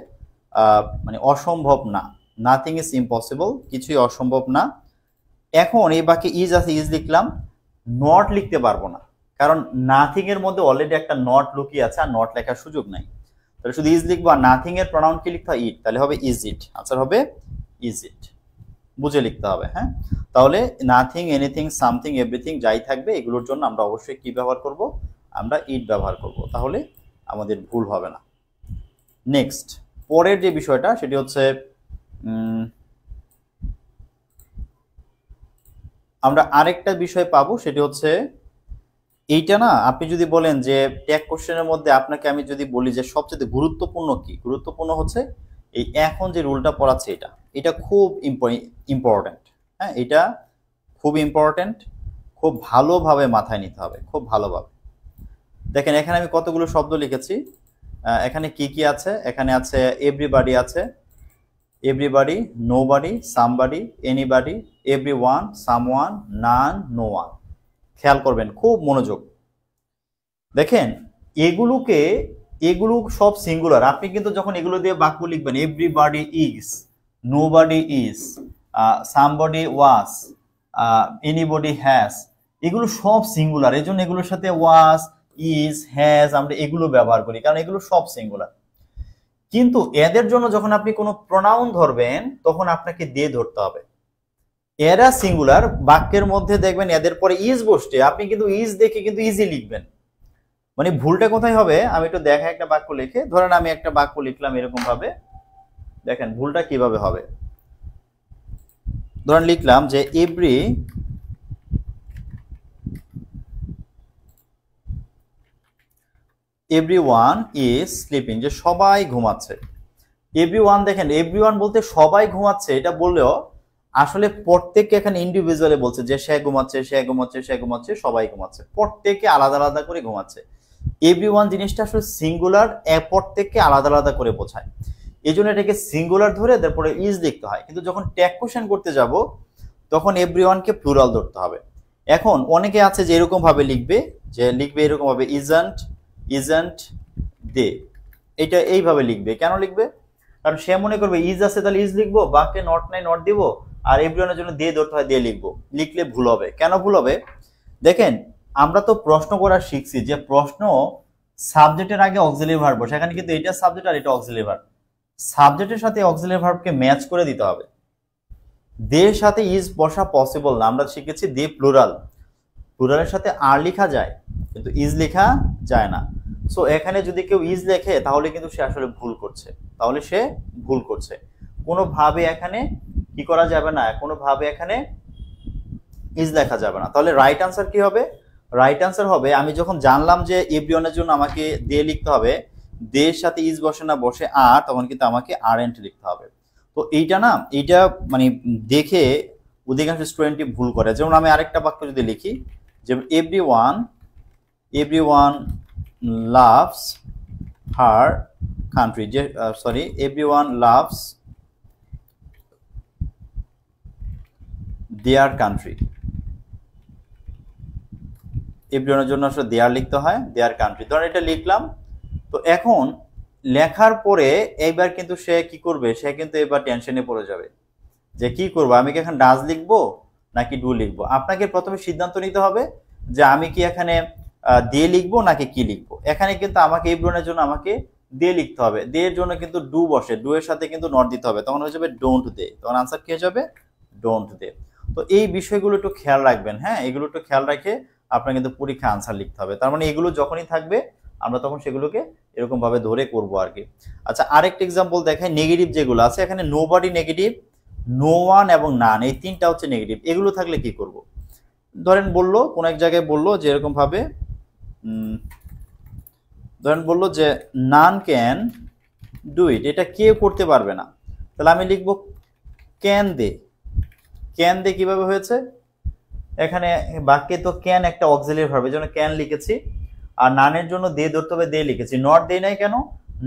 অসম্ভব না, নাথিং ইজ ইম্পসিবল, কিছুই অসম্ভব না। এখন এই বাকি ইজ আছে, ইজ লিখলাম, নট লিখতে পারবো না, কারণ নাথিং এর মধ্যে অলরেডি একটা নট লুকিয়ে আছে আর নট লেখার সুযোগ নাই। তাহলে শুধু ইজ লিখবো আর নাথিং এর প্রনাউন কি লিখতে হয়? ইট। তাহলে হবে ইজ ইট, আনসার হবে ইজ ইট, বুঝে লিখতে হবে। হ্যাঁ, তাহলে নাথিং, এনিথিং, সামথিং, এভরিথিং যাই থাকবে এগুলোর জন্য আমরা অবশ্যই কি ব্যবহার করব? আমরা ইট ব্যবহার করব, তাহলে আমাদের ভুল হবে না। নেক্সট, পরের যে বিষয়টা সেটি হচ্ছে আমরা আরেকটা বিষয় পাবো, সেটি হচ্ছে এইটা না, আপনি যদি বলেন যে ট্যাগ কোশ্চেনের মধ্যে আপনাকে আমি যদি বলি যে সবচেয়ে গুরুত্বপূর্ণ কি, গুরুত্বপূর্ণ হচ্ছে এই এখন যে রুলটা পড়াচ্ছে এটা খুব ইম্পর্টেন্ট। হ্যাঁ, এটা খুব ইম্পর্টেন্ট, খুব ভালোভাবে মাথায় নিতে হবে, খুব ভালোভাবে। দেখেন এখানে আমি কতগুলো শব্দ লিখেছি, এখানে কি কি আছে? এখানে আছে এভরিবডি আছে, everybody, nobody, somebody, anybody, everyone, someone, none, no one. খেয়াল করবেন, খুব মনোযোগ। দেখেন এগুলো সব সিঙ্গুলার। আপনি কিন্তু যখন এগুলো দিয়ে বাক্য লিখবেন, everybody is, nobody is, somebody was, anybody has, এগুলো সব সিঙ্গুলার। এই জন্য এগুলোর সাথে ওয়াজ, ইজ, হ্যাজ আমরা এগুলো ব্যবহার করি, কারণ এগুলো সব সিঙ্গুলার। কিন্তু এদের জন্য যখন আপনি কোনো প্রোনাউন ধরবেন তখন আপনাকে দিয়ে ধরতে হবে। এরা সিঙ্গুলার, বাক্যের মধ্যে দেখবেন এদের পরে ইজ বসছে, আপনি কিন্তু ইজ দেখে কিন্তু ইজি লিখবেন। মানে ভুলটা কোথায় হবে? আমি একটু দেখা একটা বাক্য লিখে, ধরেন আমি একটা বাক্য লিখলাম এরকম ভাবে, দেখেন ভুলটা কিভাবে হবে। ধরেন লিখলাম যে এভরিওয়ান ইজ স্লিপিং, যে সবাই ঘুমাচ্ছে। এভরিওয়ান, দেখেন এভরিওয়ান বলতে সবাই ঘুমাচ্ছে এটা বললেও আসলে প্রত্যেককে এখানে ইন্ডিভিজুয়ালি বলছে যে সে ঘুমাচ্ছে, সে ঘুমাচ্ছে, সে ঘুমাচ্ছে, সবাই ঘুমাচ্ছে, প্রত্যেককে আলাদা আলাদা করে ঘুমাচ্ছে। এভরিওয়ান জিনিসটা আসলে সিঙ্গুলার, প্রত্যেককে আলাদা আলাদা করে বোঝায়, এই জন্য এটাকে সিঙ্গুলার ধরে তারপরে ইজ লিখতে হয়। কিন্তু যখন ট্যাগ কোশ্চেন করতে যাব তখন এভরিওয়ানকে প্লুরাল ধরতে হবে। এখন অনেকে আছে যে এরকম ভাবে লিখবে, যে লিখবে এরকম ভাবে ইজন্ট, ইজন্ট দে, এটা এইভাবে লিখবে। কেন লিখবে? কারণ সে মনে করবে ইজ আছে তাহলে ইজ লিখবো, বাক্যে নট নাই নট দিব, আর এভরিওয়ানের জন্য দিয়ে ধরতে হয় দিয়ে লিখবো। লিখলে ভুল হবে। কেন ভুল হবে? দেখেন আমরা তো প্রশ্ন করা শিখছি যে প্রশ্ন সাবজেক্টের আগে অক্সিলারি ভার্ব বসে, এখানে কিন্তু এটা সাবজেক্ট আর এটা অক্সিলারি ভার্ব, সাবজেক্টের সাথে অক্সিলারি ভার্বকে ম্যাচ করে দিতে হবে। দে সাথে ইজ বসা পসিবল না, আমরা শিখেছি দে প্লুরাল, প্লুরালের সাথে আর লেখা যায় কিন্তু ইজ লেখা যায় না। সো এখানে যদি কেউ ইজ লেখে তাহলে কিন্তু সে আসলে ভুল করছে, তাহলে সে ভুল করছে। কোনোভাবে এখানে কি করা যাবে না, কোনোভাবে এখানে ইজ লেখা যাবে না। তাহলে রাইট আনসার কি হবে? রাইট আনসার হবে, আমি যখন জানলাম যে এভরিওয়ানের জন্য আমাকে দে লিখতে হবে, দে এর সাথে ইজ বসে না, বসে আর, তখন কিন্তু আমাকে আর এন্ট লিখতে হবে। তো এইটা না, এইটা মানে দেখে অধিকাংশ স্টুডেন্টই ভুল করে। যেমন আমি আরেকটা বাক্য যদি লিখি, যেমন এভরিওয়ান লাভস হার কান্ট্রি, যে sorry everyone loves their country, এভরিওয়ানের জন্য আসলে দেয়ার লিখতে হয়, দেয়ার কান্ট্রি। ধরেন এটা লিখলাম, তো এখন লেখার পরে এইবার কিন্তু সে কি করবে, সে কিন্তু এবার টেনশনে পড়ে যাবে যে কি করবো, আমি কি এখন ডাজ লিখবো নাকি ডু লিখবো। আপনাকে প্রথমে সিদ্ধান্ত নিতে হবে যে আমি কি এখানে দিয়ে লিখবো নাকি কি লিখবো। এখানে কিন্তু আমাকে এভরিওয়ানের জন্য আমাকে দিয়ে লিখতে হবে, দে এর জন্য কিন্তু ডু বসে, ডু এর সাথে কিন্তু নট দিতে হবে, তখন হয়ে যাবে ডোন্ট দে, তখন আনসার কি হয়ে যাবে? Don't they. তো এই বিষয়গুলো একটু খেয়াল রাখবেন। হ্যাঁ, এগুলো একটু খেয়াল রাখে আপনার কিন্তু পরীক্ষা আনসার লিখতে হবে। তার মানে এগুলো যখনই থাকবে আমরা তখন সেগুলোকে এরকম ভাবে ধরে করবো আর কি। আচ্ছা, আরেকটা এক্সাম্পল দেখাই। নেগেটিভ যেগুলো আছে, এখানে নোবডি নেগেটিভ, নো ওয়ান এবং নান, এই তিনটা হচ্ছে নেগেটিভ। এগুলো থাকলে কি করব? ধরেন বললো কোন এক জায়গায় বললো যে এরকম ভাবে, ধরেন বললো যে নান ক্যান ডু ইট, এটা কেউ করতে পারবে না, তাহলে আমি লিখবো ক্যান দে। ক্যান দে কিভাবে হয়েছে? এখানে বাক্যে তো ক্যান একটা অক্সিলারি ভার্ব, এজন্য ক্যান লিখেছি, আর নানের জন্য দে ধরতে হবে, দে লিখেছি। নট দেই নাই কেন?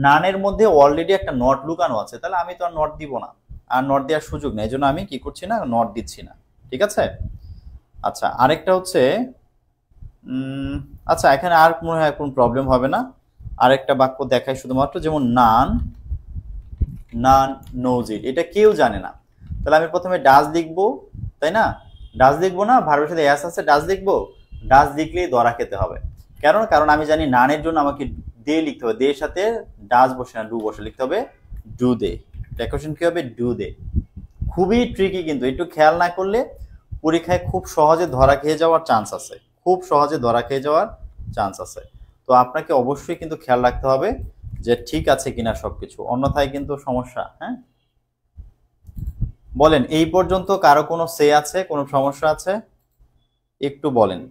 নানের মধ্যে অলরেডি একটা নট লুকানো আছে, তাহলে আমি তো আর নট দিব না, আর নট দেওয়ার সুযোগ নেই, এজন্য আমি কি করছি না, নট দিচ্ছি না। ঠিক আছে। আচ্ছা, আরেকটা হচ্ছে আচ্ছা এখানে আর মনে হয় কোনো প্রবলেম হবে না। আরেকটা বাক্য দেখাই শুধুমাত্র, যেমন নান নোজ ইট, এটা কেউ জানে না, তাহলে আমি প্রথমে ডাজ লিখবো, তাই না? ডাজ লিখবো না, ভার্বের সাথে এস আছে, ডাজ লিখবো, ডাজ লিখলেই ধরা খেতে হবে। কারণ আমি জানি নানের জন্য আমাকে দে লিখতে হবে, দে এর সাথে ডাজ বসে না ডু বসে, লিখতে হবে ডু দে। প্রেকশন কি হবে? Do they. খুবই ট্রিকি, কিন্তু একটু খেয়াল না করলে পরীক্ষায় খুব সহজে ধরা খেয়ে যাওয়ার চান্স আছে, খুব সহজে ধরা খেয়ে যাওয়ার চান্স আছে। তো আপনাকে অবশ্যই কিন্তু খেয়াল রাখতে হবে যে ঠিক আছে কিনা সবকিছু, অন্যথায় কিন্তু সমস্যা। হ্যাঁ, বলেন এই পর্যন্ত কারো কোনো সে আছে, কোনো সমস্যা আছে? একটু বলেন।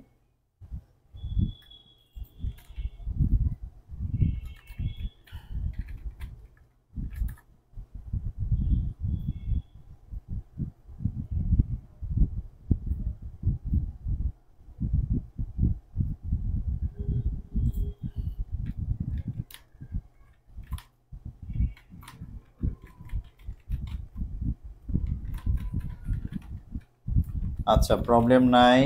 আচ্ছা, প্রবলেম নাই।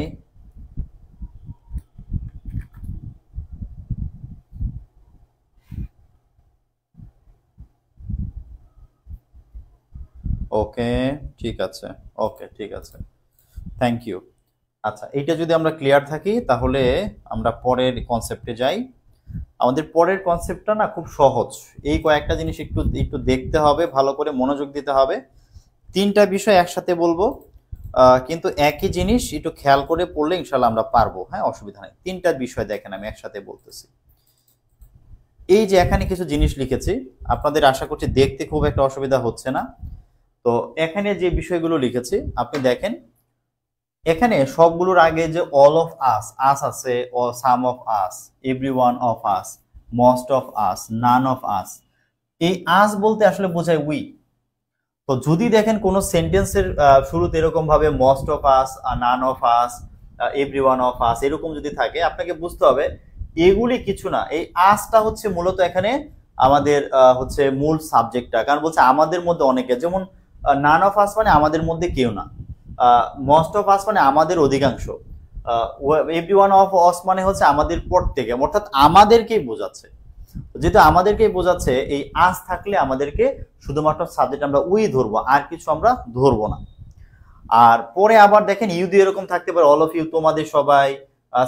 ওকে, ঠিক আছে। ওকে, ঠিক আছে, থ্যাংক ইউ। আচ্ছা, এইটা যদি আমরা ক্লিয়ার থাকি তাহলে আমরা পরের কনসেপ্টে যাই। আমাদের পরের কনসেপ্টটা না খুব সহজ। এই কয়েকটা জিনিস একটু একটু দেখতে হবে, ভালো করে মনোযোগ দিতে হবে। তিনটা বিষয় একসাথে বলবো, কিন্তু একই জিনিস একটু খেয়াল করে পড়লে ইনশাল্লাহ আমরা পারবো। হ্যাঁ, অসুবিধা নেই। তিনটা বিষয় দেখেন আমি একসাথে বলতেছি। এই যে এখানে কিছু জিনিস লিখেছি, আপনাদের আশা করছি দেখতে খুব একটা অসুবিধা হচ্ছে না। তো এখানে যে বিষয়গুলো লিখেছি আপনি দেখেন, এখানে সবগুলোর আগে যে অল অফ আস, আস আছে, ও some of us, every one of us, most of us, none of us. এই আস বলতে আসলে বোঝায় উই। তো যদি দেখেন কোন সেন্টেন্সের শুরুতে এরকম ভাবে most of us, none of us, every one of আস এরকম যদি থাকে, আপনাকে বুঝতে হবে এগুলি কিছু না। এই আসটা হচ্ছে মূলত এখানে আমাদের হচ্ছে মূল সাবজেক্টটা। কারণ বলছে আমাদের মধ্যে অনেকে, যেমন নান অফ আস মানে আমাদের মধ্যে কেউ না, মোস্ট অফ আস মানে আমাদের অধিকাংশ, এভরি ওয়ান অফ আস মানে হচ্ছে আমাদের প্রত্যেকে, অর্থাৎ আমাদেরকেই বোঝাচ্ছে। যেহেতু আমাদেরকেই বোঝাচ্ছে, এই আস থাকলে আমাদেরকে শুধুমাত্র সাবজেক্ট আমরা উই ধরবো, আর কিছু আমরা ধরবো না। আর পরে আবার দেখেন ইউ দিয়ে এরকম থাকতে পারে, অল অফ ইউ তোমাদের সবাই,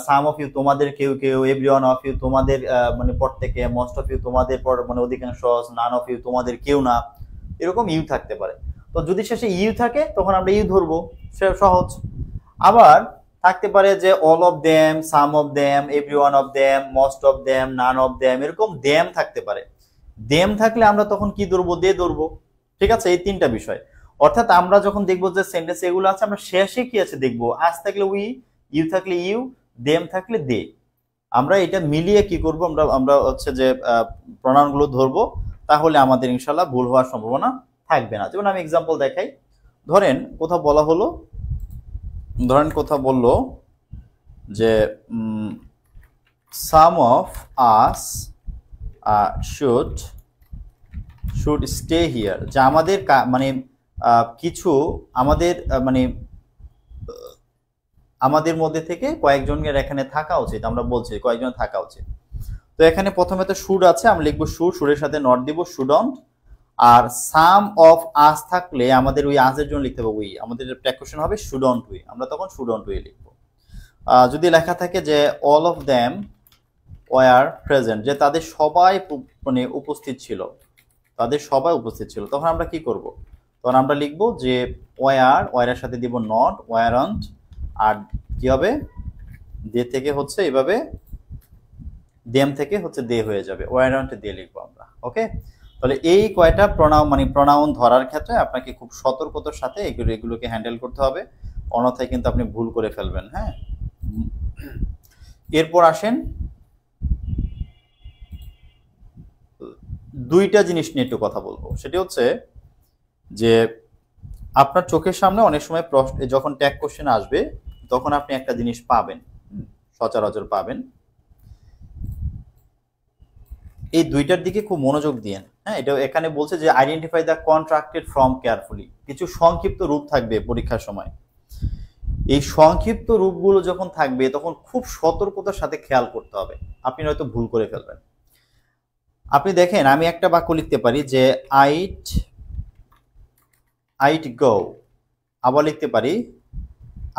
সাম অফ ইউ তোমাদের কেউ কেউ, এভরি ওয়ান অফ ইউ তোমাদের মানে প্রত্যেকে, মোস্ট অফ ইউ তোমাদের মানে অধিকাংশ, নান অফ ইউ তোমাদের কেউ না, এরকম ইউ থাকতে পারে। তো যদি শেষে ইউ থাকে তখন আমরা ইউ ধরবো, সহজ। আবার থাকতে পারে যে all of them, some of them, every one of them, most of them, none of them, এরকম দেম থাকতে পারে। দেম থাকলে আমরা তখন কি ধরবো? দে ধরবো। ঠিক আছে, এই তিনটা বিষয়। অর্থাৎ আমরা যখন দেখবো যে সেন্টেন্স এগুলো আছে, আমরা শেষে কি আছে দেখবো, আস থাকলে উই, ইউ থাকলে ইউ, দেম থাকলে দে। আমরা এটা মিলিয়ে কি করব, আমরা আমরা হচ্ছে যে প্রনাউন গুলো ধরবো, তাহলে আমাদের ইনশাল্লাহ ভুল হওয়ার সম্ভাবনা থাকবে না। যেমন আমি এক্সাম্পল দেখাই। ধরেন কোথাও বলা হলো, ধরেন কোথাও বললো যে some of us should stay here, যে আমাদের মানে কিছু আমাদের মানে আমাদের মধ্যে থেকে কয়েকজনের এখানে থাকা উচিত, আমরা বলছি কয়েকজন থাকা উচিত। তো এখানে প্রথমে তো শুড আছে, আমরা লিখবো শুড, শুডের সাথে নট দিব, শুডন্ট। আর সাম অফ আস থাকলে আমাদের ওই আজের জন্য লিখতে হবে উই, আমাদের প্রেকশন হবে শুডন্ট উই, আমরা তখন শুডন্ট উই লিখবো। যদি লেখা থাকে যে all of them were present, যে তাদের সবাই মানে উপস্থিত ছিল, তাদের সবাই উপস্থিত ছিল, তখন আমরা কি করব? তখন আমরা লিখবো যে ওয়ারের সাথে দিব নট, ওয়ারন্ট, আর কি হবে, দে থেকে হচ্ছে এভাবে, দেম থেকে হচ্ছে দে হয়ে যাবে, ওয়ারন্ট দে লিখবো আমরা। ওকে, তাহলে এই কয়টা প্রনাউন মানে প্রনাউন ধরার ক্ষেত্রে আপনাকে খুব সতর্কতার সাথে এগুলোকে হ্যান্ডেল করতে হবে, অন্যথায় কিন্তু আপনি ভুল করে ফেলবেন। হ্যাঁ, এরপর আসেন দুইটা জিনিস নিয়ে একটু কথা বলবো। সেটি হচ্ছে যে আপনার চোখের সামনে অনেক সময় প্রশ্ন, যখন ট্যাগ কোশ্চেন আসবে তখন আপনি একটা জিনিস পাবেন, সচরাচর পাবেন। এই দুইটার দিকে খুব মনোযোগ দিয়েন। হ্যাঁ, এটা এখানে বলছে যে identify the contracted form carefully. কিছু সংক্ষিপ্ত রূপ থাকবে পরীক্ষার সময়। এই সংক্ষিপ্ত রূপগুলো যখন থাকবে তখন খুব সতর্কতার সাথে খেয়াল করতে হবে, আপনি হয়তো ভুল করে ফেলবেন। আপনি দেখেন, আমি একটা বাক্য লিখতে পারি যে আইট গো, আবার লিখতে পারি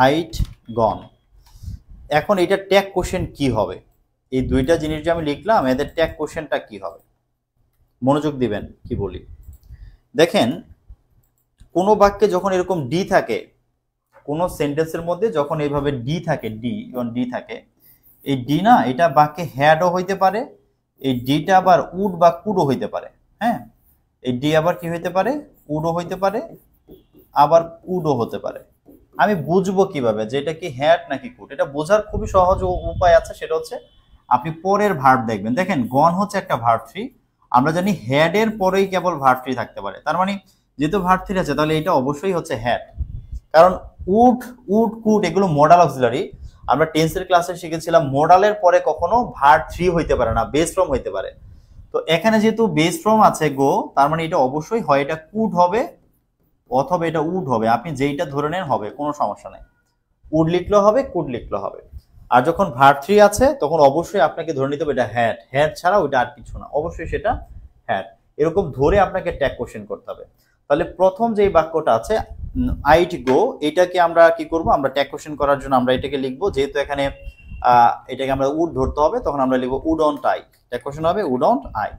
আইট গন। এখন এটা ট্যাগ কোশ্চেন কি হবে, এই দুইটা জিনিস যে আমি লিখলাম এদের ট্যাগ কোশ্চেনটা কি হবে, মনোযোগ দিবেন কি বলি। দেখেন কোনো বাক্যে যখন এরকম ডি থাকে, কোনো সেন্টেন্সের মধ্যে যখন এইভাবে ডি থাকে, ডি থাকে, এই ডি না এটা বাক্যে হ্যাডও হইতে পারে, এই ডিটা আবার উড বা কুডও হইতে পারে। হ্যাঁ, এই ডি আবার কি হইতে পারে, উডও হইতে পারে, আবার কুডও হতে পারে। আমি বুঝবো কিভাবে যে এটা কি হ্যাড নাকি কুড? এটা বোঝার খুবই সহজ উপায় আছে, সেটা হচ্ছে আপনি পরের ভার্ব দেখবেন। দেখেন গন হচ্ছে একটা ভার্ব থ্রি, আমরা জানি হ্যাড এর পরেই কেবল ভার্ব থ্রি থাকতে পারে, তার মানে যেহেতু ভার্ব থ্রি আছে তাহলে এটা অবশ্যই হচ্ছে হ্যাড। কারণ উড, কুড এগুলো মডাল অক্সিলারি। আমরা টেন্সের ক্লাসে শিখেছিলাম মডালের পরে কখনো ভার্ব থ্রি হইতে পারে না, বেস ফর্ম হইতে পারে। তো এখানে যেহেতু বেস ফর্ম আছে গো, তার মানে এটা অবশ্যই হয় এটা কুড হবে অথবা এটা উড হবে, আপনি যেইটা ধরে নেন হবে, কোনো সমস্যা নেই। উড লিখলেও হবে, কুড লিখলেও হবে। আর যখন ভার্ব থ্রি আছে তখন অবশ্যই আপনাকে ধরে নিতে হবে এটা হ্যাড, হ্যাড ছাড়া ওইটা আর কিছু না, অবশ্যই সেটা হ্যাড। এরকম ধরে আপনাকে ট্যাগ কোশ্চেন করতে হবে। তাহলে প্রথম যে বাক্যটা আছে আইট গো, এটাকে আমরা কি করব, আমরা ট্যাগ কোশ্চেন করার জন্য আমরা এটাকে লিখবো, যেহেতু এখানে এটাকে আমরা উড ধরতে হবে তখন আমরা লিখবো উডন্ট আই, ট্যাগ কোশ্চেন হবে উডন্ট আই।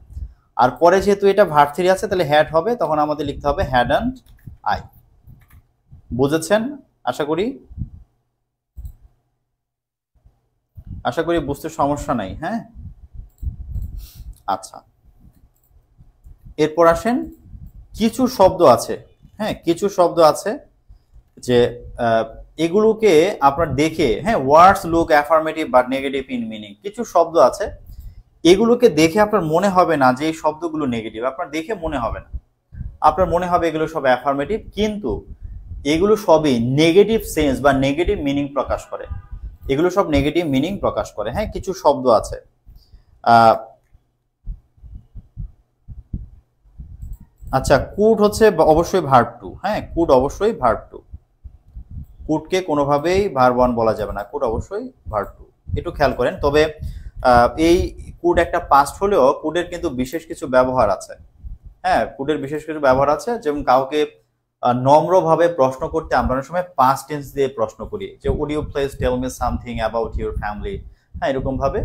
আর পরে যেহেতু এটা ভার্ব থ্রি আছে তাহলে হ্যাড হবে, তখন আমাদের লিখতে হবে হ্যাডন্ট আই। বুঝেছেন আশা করি, আশা করি বুঝতে সমস্যা নাই। হ্যাঁ আচ্ছা, এরপর আসেন কিছু শব্দ আছে, হ্যাঁ কিছু শব্দ আছে যে এগুলোকে আপনার দেখে, হ্যাঁ words look affirmative but negative in meaning, কিছু শব্দ আছে এগুলোকে দেখে আপনার মনে হবে না যে এই শব্দগুলো নেগেটিভ, আপনার দেখে মনে হবে না, আপনার মনে হবে এগুলো সব অ্যাফার্মেটিভ, কিন্তু এগুলো সবই নেগেটিভ সেন্স বা নেগেটিভ মিনিং প্রকাশ করে, এগুলো সব নেগেটিভ মিনিং প্রকাশ করে। হ্যাঁ কিছু শব্দ আছে, আচ্ছা কুড হচ্ছে অবশ্যই ভার্ব টু, হ্যাঁ কুড অবশ্যই ভার্ব টু, কুডকে কোনোভাবেই ভার্ব ওয়ান বলা যাবে না, কুড অবশ্যই ভার্ব টু, একটু খেয়াল করেন। তবে এই কুড একটা পাস্ট হলেও কুডের কিন্তু বিশেষ কিছু ব্যবহার আছে। হ্যাঁ কুডের বিশেষ কিছু ব্যবহার আছে, যেমন কাউকে নম্রভাবে প্রশ্ন করতে আমরা অনেক সময় পাস্ট টেন্স দিয়ে প্রশ্ন করি, যে would you please tell me something about your family. হ্যাঁ এরকম ভাবে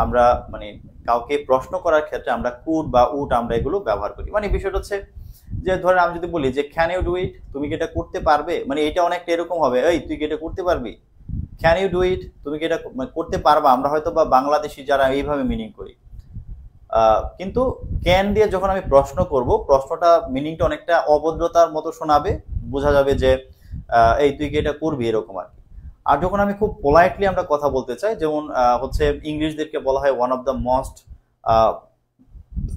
আমরা মানে কাউকে প্রশ্ন করার ক্ষেত্রে আমরা কুড বা উড আমরা এগুলো ব্যবহার করি। মানে বিষয়টা হচ্ছে যে ধরেন আমি যদি বলি যে ক্যান ইউ ডু ইট, তুমি কি এটা করতে পারবে, মানে এটা অনেকটা এরকম হবে, এই তুই কি এটা করতে পারবি, ক্যান ইউ ডু ইট, তুমি কি এটা করতে পারবা, আমরা হয়তো বা বাংলাদেশি যারা এইভাবে মিনিং করি। কিন্তু ক্যান দিয়ে যখন আমি প্রশ্ন করব, প্রশ্নটা মিনিংটা অনেকটা অভদ্রতার মতো শোনাবে, বোঝা যাবে যে এই তুই কি এটা করবি, এরকম আর কি। আর যখন আমি খুব পোলাইটলি আমরা কথা বলতে চাই, যেমন হচ্ছে ইংলিশদেরকে বলা হয় ওয়ান অফ দ্য মোস্ট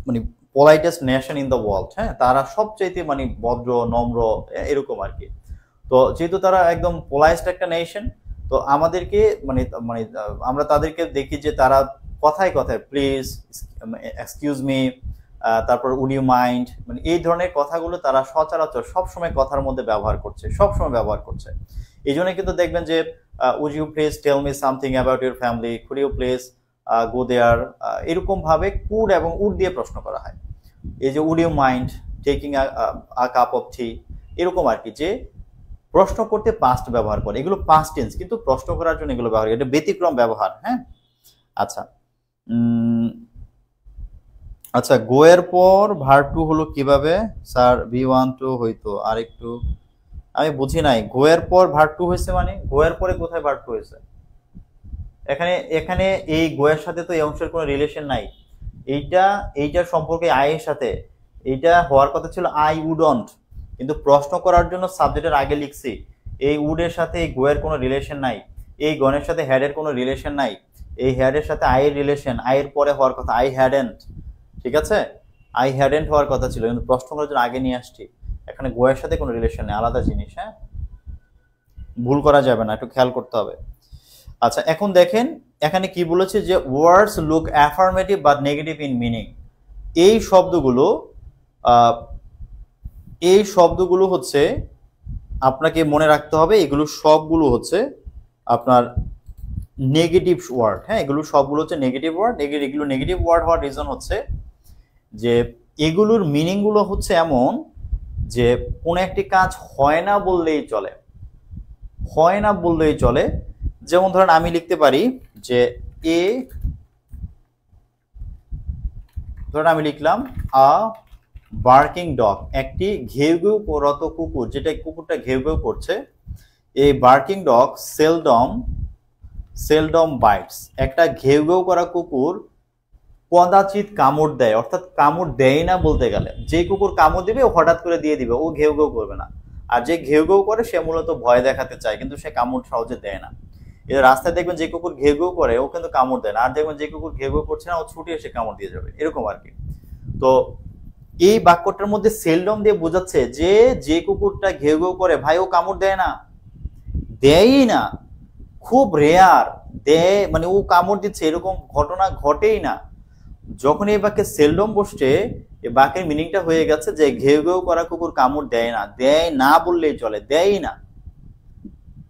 মানে পোলাইটেস্ট নেশন ইন দ্য ওয়ার্ল্ড, হ্যাঁ তারা সবচাইতে মানে ভদ্র নম্র এরকম আর কি। তো যেহেতু তারা একদম পোলাইস্ট একটা নেশন, তো আমাদেরকে মানে মানে আমরা তাদেরকে দেখি যে তারা কথায় কথায় প্লিজ, এক্সকিউজ মি, তারপর উড ইউ মাইন্ড, মানে এই ধরনের কথাগুলো তারা সচরাচর সবসময় কথার মধ্যে ব্যবহার করছে, সবসময় ব্যবহার করছে। এই জন্য কিন্তু দেখবেন যে would you please tell me something about your family, could you please go there, এরকম ভাবে কুড এবং উড দিয়ে প্রশ্ন করা হয়। এই যে would you mind taking a cup of tea, এরকম আর কি, যে প্রশ্ন করতে পাস্ট ব্যবহার করে, এগুলো পাস্ট টেন্স, কিন্তু প্রশ্ন করার জন্য এগুলো ব্যবহার করে, এটা ব্যতিক্রম ব্যবহার। হ্যাঁ আচ্ছা আচ্ছা গো এর পর ভার্ব টু হলো কিভাবে স্যার, ভি ওয়ান টু হইতো, আর একটু আমি বুঝি নাই, গো এর পর ভার্ব টু হয়েছে মানে গো এর পরে কোথায় ভার্ব টু হয়েছে, এখানে এখানে এই গো এর সাথে তো এই অংশের কোনো রিলেশন নাই, এইটার সম্পর্কে আই এর সাথে, এইটা হওয়ার কথা ছিল আই উডন্ট, কিন্তু প্রশ্ন করার জন্য সাবজেক্টের আগে লিখছি, এই উডের সাথে এই গো এর কোনো রিলেশন নাই, এই গনের সাথে হ্যাডের কোনো রিলেশন নাই, এই হ্যাডের সাথে আই এর রিলেশন, আই এর পরে হওয়ার কথা আই হ্যাডেন্ট, ঠিক আছে আই হ্যাডেন্ট হওয়ার কথা ছিল, কিন্তু প্রশ্ন করার জন্য আগে নিয়ে আসছি, এখানে গো এর সাথে কোনো রিলেশন নেই, আলাদা জিনিস। হ্যাঁ ভুল করা যাবে না, একটু খেয়াল করতে হবে। আচ্ছা এখন দেখেন এখানে কি বলেছে, যে words look affirmative but negative in meaning, এই শব্দগুলো হচ্ছে আপনাকে মনে রাখতে হবে, এগুলো সবগুলো হচ্ছে আপনার নেগেটিভ ওয়ার্ড। হ্যাঁ এগুলো সবগুলো হচ্ছে নেগেটিভ ওয়ার্ড, এগুলো নেগেটিভ ওয়ার্ড হওয়ার রিজন হচ্ছে যে এগুলোর মিনিং গুলো হচ্ছে এমন যে কোনো একটি কাজ হয় না বললেই চলে, হয় না বললেই চলে, যেমন ধরেন আমি লিখতে পারি যে এ, ধরেন আমি লিখলাম আ বার্কিং ডগ, একটি ঘেউ ঘেউ করত কুকুর, যেটা কুকুরটা ঘেউ ঘেউ করছে। এই বার্কিং ডগ সেলডম বাইটস, একটা ঘেউ ঘেউ করা কুকুর কদাচিৎ কামড় দেয়, অর্থাৎ কামড় দেয় না বলতে গেলে। যে কুকুর কামড় দিবে ও হঠাৎ করে দিয়ে দিবে, ও ঘেউ ঘেউ করবে না। আর যে ঘেউ ঘেউ করে সে মূলত ভয় দেখাতে চায়, কিন্তু সে কামড় সহজে দেয় না। এর রাস্তায় দেখবেন যে কুকুর ঘেউ ঘেউ করে ও কিন্তু কামড় দেয় না, আর দেখবেন যে কুকুর ঘেউ ঘেউ করছে না ও ছুটে এসে কামড় দিয়ে যাবে, এরকম আর কি। তো এই বাক্যটার মধ্যে সেলডম দিয়ে বোঝাচ্ছে যে যে কুকুরটা ঘেউ ঘেউ করে ভাই ও কামড় দেয় না, দেয়ই না, খুব রেয়ার দেয়, মানে ও কামড় দিচ্ছে এরকম ঘটনা ঘটেই না। যখন এই বাক্যে সেলডম বসছে, এই বাক্যের মিনিংটা হয়ে গেছে যে ঘেউ ঘেউ করা কুকুর কামড় দেয় না, দেয় না বললেই চলে, দেয়ই না।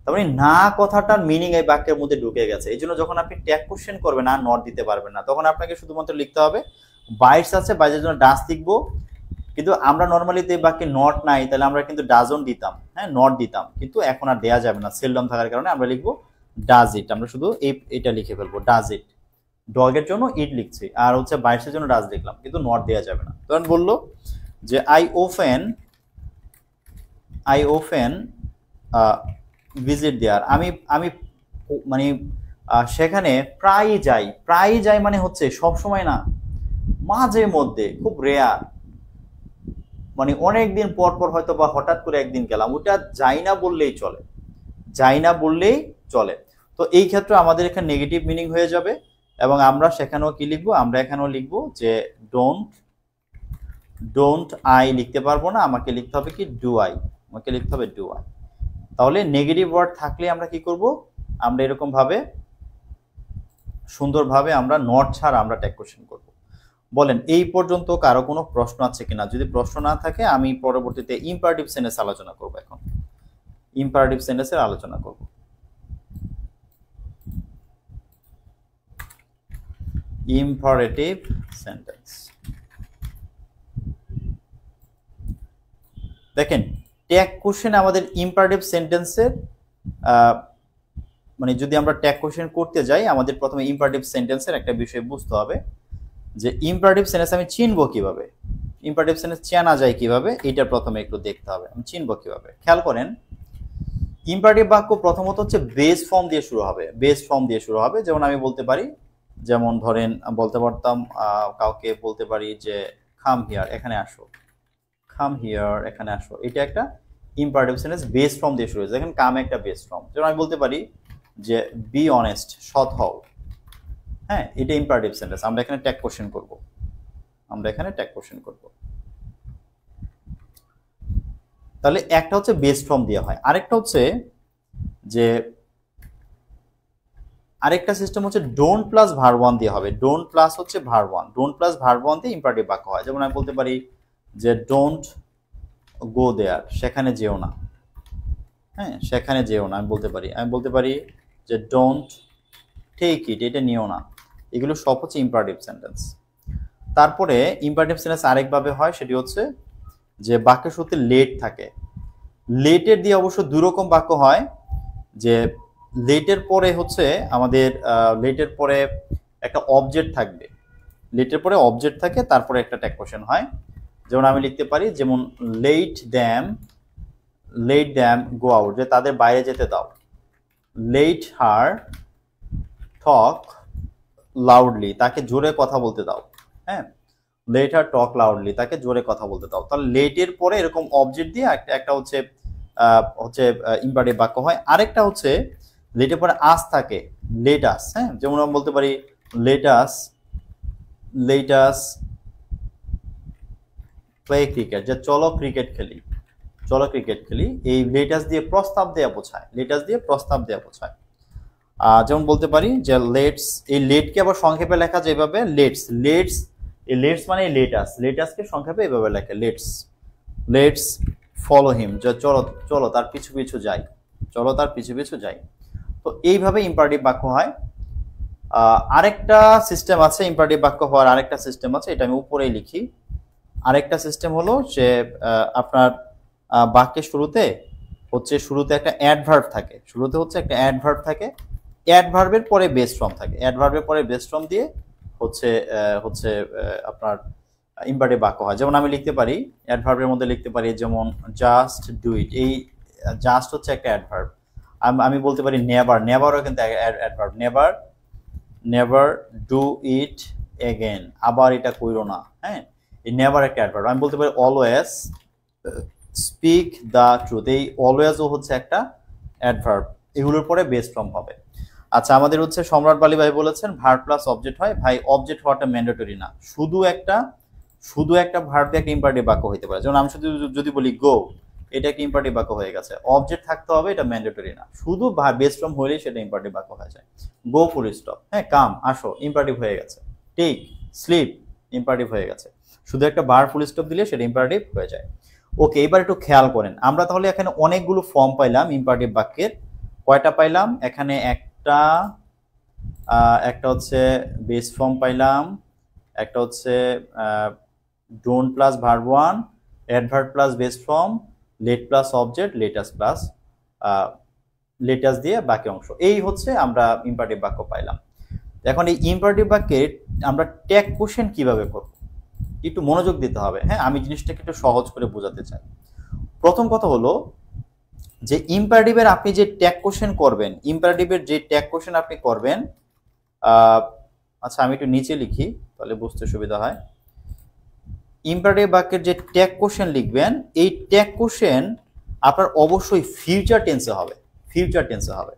তার মানে না কথাটার মিনিং এই বাক্যের মধ্যে ঢুকে গেছে। এই জন্য যখন আপনি ট্যাগ কোশ্চেন করবেন আর নট দিতে পারবেন না, তখন আপনাকে শুধুমাত্র লিখতে হবে বাইটস আছে, বাইটের জন্য ডাস লিখবো। কিন্তু আমরা নর্মালি এই বাক্যে নট নাই, তাহলে আমরা কিন্তু ডাজন দিতাম, হ্যাঁ নট দিতাম, কিন্তু এখন আর দেয়া যাবে না সেলডম থাকার কারণে। আমরা লিখবো ডাজ ইট, আমরা শুধু এটা লিখে ফেলবো ডাজ ইট। ডগের জন্য ইট লিখছি, আর হচ্ছে বাইটসের জন্য ডাজ লিখলাম, কিন্তু নট দেয়া যাবে না। তখন বললো যে আই ওফেন ভিজিট দেয়ার, আমি মানে সেখানে প্রায়ই যাই মানে হচ্ছে সব সময় না, মাঝে মধ্যে, খুব রেয়ার, মানে অনেকদিন পর পর হয়তো বা হঠাৎ করে একদিন গেলাম, ওটা যাই না বললেই চলে, যাই না বললেই চলে। তো এই ক্ষেত্রে আমাদের এখানে নেগেটিভ মিনিং হয়ে যাবে, এবং আমরা সেখানেও কি লিখবো, আমরা এখানেও লিখবো যে ডোন্ট আই লিখতে পারবো না, আমাকে লিখতে হবে কি ডু আই, আমাকে লিখতে হবে ডু আই। তাহলে নেগেটিভ ওয়ার্ড থাকলে আমরা কি করব, আমরা এরকম ভাবে সুন্দরভাবে আমরা নট ছাড়া আমরা ট্যাগ কোশ্চেন করব। বলেন এই পর্যন্ত কারো কোনো প্রশ্ন আছে কিনা? যদি প্রশ্ন না থাকে আমি পরবর্তীতে ইম্পারেটিভ সেন্টেন্স আলোচনা করব। এখন ইম্পারেটিভ সেন্টেন্সের আলোচনা করব। ইম্পারেটিভ সেন্টেন্স দেখেন, ট্যাগ কোশ্চেন আমাদের ইম্পারেটিভ সেন্টেন্সের মানে যদি আমরা ট্যাগ কোশ্চেন করতে যাই, আমাদের প্রথমে ইম্পারেটিভ সেন্টেন্সের একটা বিষয় বুঝতে হবে যে ইম্পারেটিভ সেন্টেন্স আমি চিনবো কিভাবে, ইম্পারেটিভ সেন্টেন্স চেনা যায় কিভাবে, এটা প্রথমে একটু দেখতে হবে আমি চিনবো কিভাবে। খেয়াল করেন, ইম্পারেটিভ বাক্য প্রথমত হচ্ছে বেস ফর্ম দিয়ে শুরু হবে, বেস ফর্ম দিয়ে শুরু হবে। যেমন আমি বলতে পারি, যেমন ধরেন বলতে পারতাম কাউকে বলতে পারি যে কাম হিয়ার, এখানে আসো, কাম হিয়ার, এখানে আসো, এটা একটা ইম্পারেটিভ সেন্টেন্স বেস ফর্ম দিয়ে শুরু হয়েছে। দেখেন কাম একটা বেস ফর্ম। যেমন আমি বলতে পারি যে বি অনেস্ট, সৎ হও, হ্যাঁ এটা ইম্পারেটিভ সেন্টেন্স। আমরা এখানে ট্যাগ কোশ্চেন করব, আমরা এখানে ট্যাগ কোশ্চেন করব। তাহলে একটা হচ্ছে বেস ফর্ম দেওয়া হয়, আরেকটা হচ্ছে যে আরেকটা সিস্টেম হচ্ছে ডোন্ট প্লাস ভার্ব ওয়ান দিয়ে হবে। ডোন্ট প্লাস হচ্ছে verb one, don't plus verb one দিয়ে ইম্পারেটিভ বাক্য হয়। যেমন আমি বলতে পারি যে ডোন্ট গো দেয়ার, সেখানে যেও না, হ্যাঁ সেখানে যেও না। আমি বলতে পারি যে ডোন্ট টেক ইট, এটা নিও না। এগুলো সব হচ্ছে ইম্পারেটিভ সেন্টেন্স। তারপরে ইম্পারেটিভ সেন্টেন্স আরেকভাবে হয়, সেটি হচ্ছে যে বাক্যের শুরুতে লেট থাকে। লেটের দিয়ে অবশ্য দুই রকম বাক্য হয়, যে লেটের পরে হচ্ছে আমাদের লেটের পরে একটা অবজেক্ট থাকবে, লেটের পরে অবজেক্ট থাকে, তারপরে একটা ট্যাগ কোশ্চেন হয়। যেমন আমি লিখতে পারি, যেমন লেট দ্যাম গো আউট, যে তাদের বাইরে যেতে দাও। লেট হার টক লাউডলি, তাকে জোরে কথা বলতে দাও, হ্যাঁ লেট হার টক লাউডলি, তাকে জোরে কথা বলতে দাও। তাহলে লেটের পরে এরকম অবজেক্ট দিয়ে একটা হচ্ছে ইম্পারেটিভ বাক্য হয়। আরেকটা হচ্ছে লেটের পরে আস থাকে, লেট আস, হ্যাঁ যেমন আমি বলতে পারি লেট আস প্লে ক্রিকেট, যে চলো ক্রিকেট খেলি। এই লেট আস দিয়ে প্রস্তাব দেয়া বোঝায়, যেমন বলতে পারি যে লেটস, এই লেটকে আবার সংক্ষেপে লেখা যায় এভাবে লেটস, এই লেটস মানে লেটাসকে সংক্ষেপে এভাবে লেখে লেটস ফলো হিম, যে চলো তার পিছু পিছু যাই। তো এইভাবে ইম্পারেটিভ বাক্য হয়। আরেকটা সিস্টেম আছে ইম্পারেটিভ বাক্য হওয়ার, আরেকটা সিস্টেম আছে, এটা আমি উপরেই লিখি। আরেকটা সিস্টেম হলো যে আপনার বাক্যের শুরুতে একটা অ্যাডভার্ব থাকে, অ্যাডভার্বের পরে বেস ফর্ম থাকে, অ্যাডভার্বের পরে বেস ফর্ম দিয়ে হচ্ছে হচ্ছে আপনার ইম্পারেটিভ বাক্য হয়। যেমন আমি লিখতে পারি অ্যাডভার্বের মধ্যে লিখতে পারি যেমন জাস্ট ডু ইট, এই জাস্ট হচ্ছে একটা অ্যাডভার্ব। আমি বলতে পারি নেভার, নেভারও কিন্তু adverb, never never do it again, আবার এটা কইরো না, হ্যাঁ এই নেভার একটা অ্যাডভার্ব। আমি বলতে পারি অলওয়েজ স্পিক দ্য ট্রুথ, এই অলওয়েজও হচ্ছে একটা অ্যাডভার্ব, এগুলোর পরে বেস ফর্ম হবে। আচ্ছা আমাদের হচ্ছে সম্রাট বালি ভাই বলেছেন ভার্ব প্লাস অবজেক্ট হয়, ভাই অবজেক্ট হওয়াটা ম্যান্ডেটরি না, শুধু একটা ভার্ব দিয়ে একটা ইম্পারেটিভ বাক্য হতে পারে। যেমন আমি শুধু যদি বলি গো, এটা একটা ইম্পারেটিভ বাক্য হয়ে গেছে, অবজেক্ট থাকতে হবে, এটা ম্যান্ডেটরি না, শুধু বেস ফর্ম হলেই সেটা ইম্পারেটিভ বাক্য হয়ে যায়। গো ফুল স্টপ, হ্যাঁ কাম আসো ইম্পারেটিভ হয়ে গেছে, টেক স্লিপ ইম্পারেটিভ হয়ে গেছে, শুধু একটা ভার্ব ফুল স্টপ দিলে সেটা ইম্পারেটিভ হয়ে যায়। ওকে, এবার একটু খেয়াল করেন, আমরা তাহলে এখানে অনেকগুলো ফর্ম পাইলাম ইম্পারেটিভ বাক্যের। কয়টা পাইলাম এখানে? একটা হচ্ছে বেস ফর্ম পাইলাম, একটা হচ্ছে don't plus verb one, adverb plus base form, let plus object, let us দিয়ে বাকি অংশ, এই হচ্ছে আমরা ইম্পারেটিভ বাক্য পাইলাম। এখন এই ইম্পারেটিভ বাক্যে আমরা ট্যাগ কোশ্চেন কিভাবে করব একটু মনোযোগ দিতে হবে, হ্যাঁ আমি জিনিসটাকে একটু সহজ করে বোঝাতে চাই। প্রথম কথা হলো যে ইম্পারেটিভের আপনি যে ট্যাগ কোশ্চেন করবেন, ইম্পারেটিভের যে ট্যাগ কোশ্চেন আপনি করবেন, আচ্ছা আমি একটু নিচে লিখি তাহলে বুঝতে সুবিধা হয়। ইম্পারেটিভ বাক্যের যে ট্যাগ কোশ্চেন লিখবেন, এই ট্যাগ কোশ্চেন আপনার অবশ্যই ফিউচার টেন্সে হবে, ফিউচার টেন্সে হবে।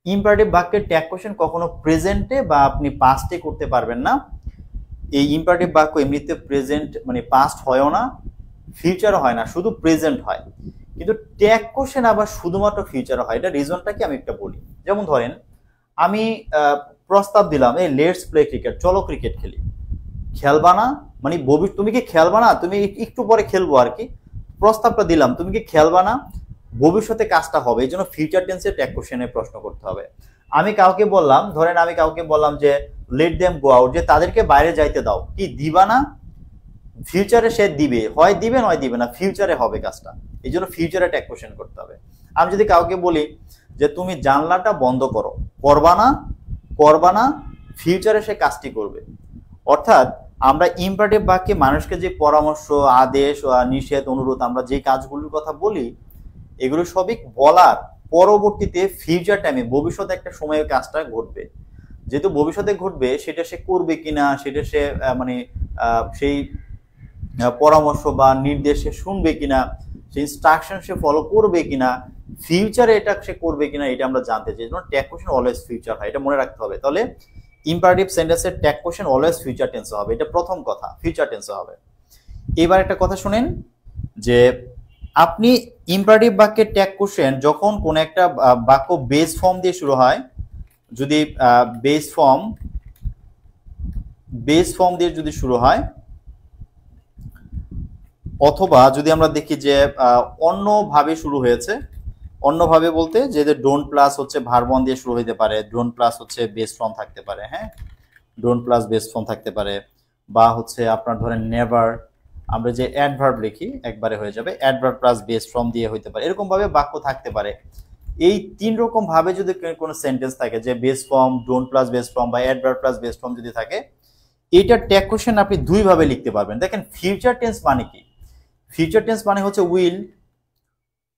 ইম্পারেটিভ বাক্যের ট্যাগ কোশ্চেন কখনো প্রেজেন্টে বা আপনি পাস্টে করতে পারবেন না। এই ইম্পারেটিভ বাক্য এমনিতে প্রেজেন্ট মানে পাস্ট হয়ও না, ফিউচারও হয় না, শুধু প্রেজেন্ট হয়। কিন্তু ট্যাগ কোশ্চেন আবার শুধুমাত্র ফিউচারে হয়। এটা রিজনটা কি আমি একটা বলি। যেমন ধরেন আমি প্রস্তাব দিলাম এই লেটস প্লে ক্রিকেট, চলো ক্রিকেট খেলি, খেলবা না মানে তুমি কি খেলবা না, তুমি একটু পরে খেলবো আর কি, প্রস্তাবটা দিলাম, তুমি কি খেলবা না, ভবিষ্যতে কাজটা হবে, এই জন্য ফিউচার টেন্সে ট্যাগ কোশ্চেনে প্রশ্ন করতে হবে। আমি কাউকে বললাম, ধরেন আমি কাউকে বললাম যে লেট দেম গো আউট, যে তাদেরকে বাইরে যাইতে দাও, কি দিবা না, ফিউচারে সে দিবে, হয় দিবে নয় দিবে না, ফিউচারে হবে কাজটা, এই জন্য ফিউচারে ট্যাগ কোশ্চেন করতে হবে। আমি যদি কাউকে বলি যে তুমি জানলাটা বন্ধ করো, করবা না, ফিউচারে সে কাজটি করবে। অর্থাৎ আমরা ইম্পারেটিভ বাক্যে মানুষকে যে পরামর্শ, আদেশ, নিষেধ, অনুরোধ, আমরা যে কাজগুলোর কথা বলি, এগুলো সবই বলার পরবর্তীতে ফিউচার টাইমে ভবিষ্যতে একটা সময়ে কাজটা ঘটবে, যেহেতু ভবিষ্যতে ঘটবে সেটা সে করবে কিনা, সেটা সে মানে সেই পরামর্শ বা নির্দেশ সে শুনবে কিনা, সেই ইনস্ট্রাকশন সে ফলো করবে কিনা, ফিউচারে এটা সে করবে কিনা, এটা আমরা জানতে চাই। যেন ট্যাগ কোশ্চেন অলওয়েজ ফিউচার হয়, এটা মনে রাখতে হবে। তাহলে ইম্পারেটিভ সেন্টেন্সের ট্যাগ কোশ্চেন অলওয়েজ ফিউচার টেন্সে হবে, এটা প্রথম কথা, ফিউচার টেন্সে হবে। এবার একটা কথা শুনেন যে আপনি ইম্পারেটিভ বাক্যের ট্যাগ কোশ্চেন যখন কোন একটা বাক্য বেস ফর্ম দিয়ে শুরু হয়, যদি বেস ফর্ম দিয়ে যদি শুরু হয়, অথবা যদি আমরা দেখি যে অন্যভাবে শুরু হয়েছে, অন্যভাবে বলতে যে ডোন্ট প্লাস হচ্ছে ভার্ব ওয়ান দিয়ে শুরু হতে পারে, ডোন্ট প্লাস হচ্ছে বেস ফর্ম থাকতে পারে, হ্যাঁ ডোন্ট প্লাস বেস ফর্ম থাকতে পারে, বা হচ্ছে আপনার ধরেন নেভার, আমরা যে অ্যাডভার্ব লিখি একবারে হয়ে যাবে, অ্যাডভার্ব প্লাস বেস ফর্ম দিয়ে হতে পারে, এরকম ভাবে বাক্য থাকতে পারে। এই তিন রকম ভাবে যদি কোনো সেন্টেন্স থাকে যে base form, don't plus base form বা অ্যাডভার্ব প্লাস বেস ফর্ম যদি থাকে, এইটার ট্যাগ কোশ্চেন আপনি দুই ভাবে লিখতে পারবেন। দেখেন ফিউচার টেন্স মানে কি, ফিউচার টেন্স মানে হচ্ছে উইল,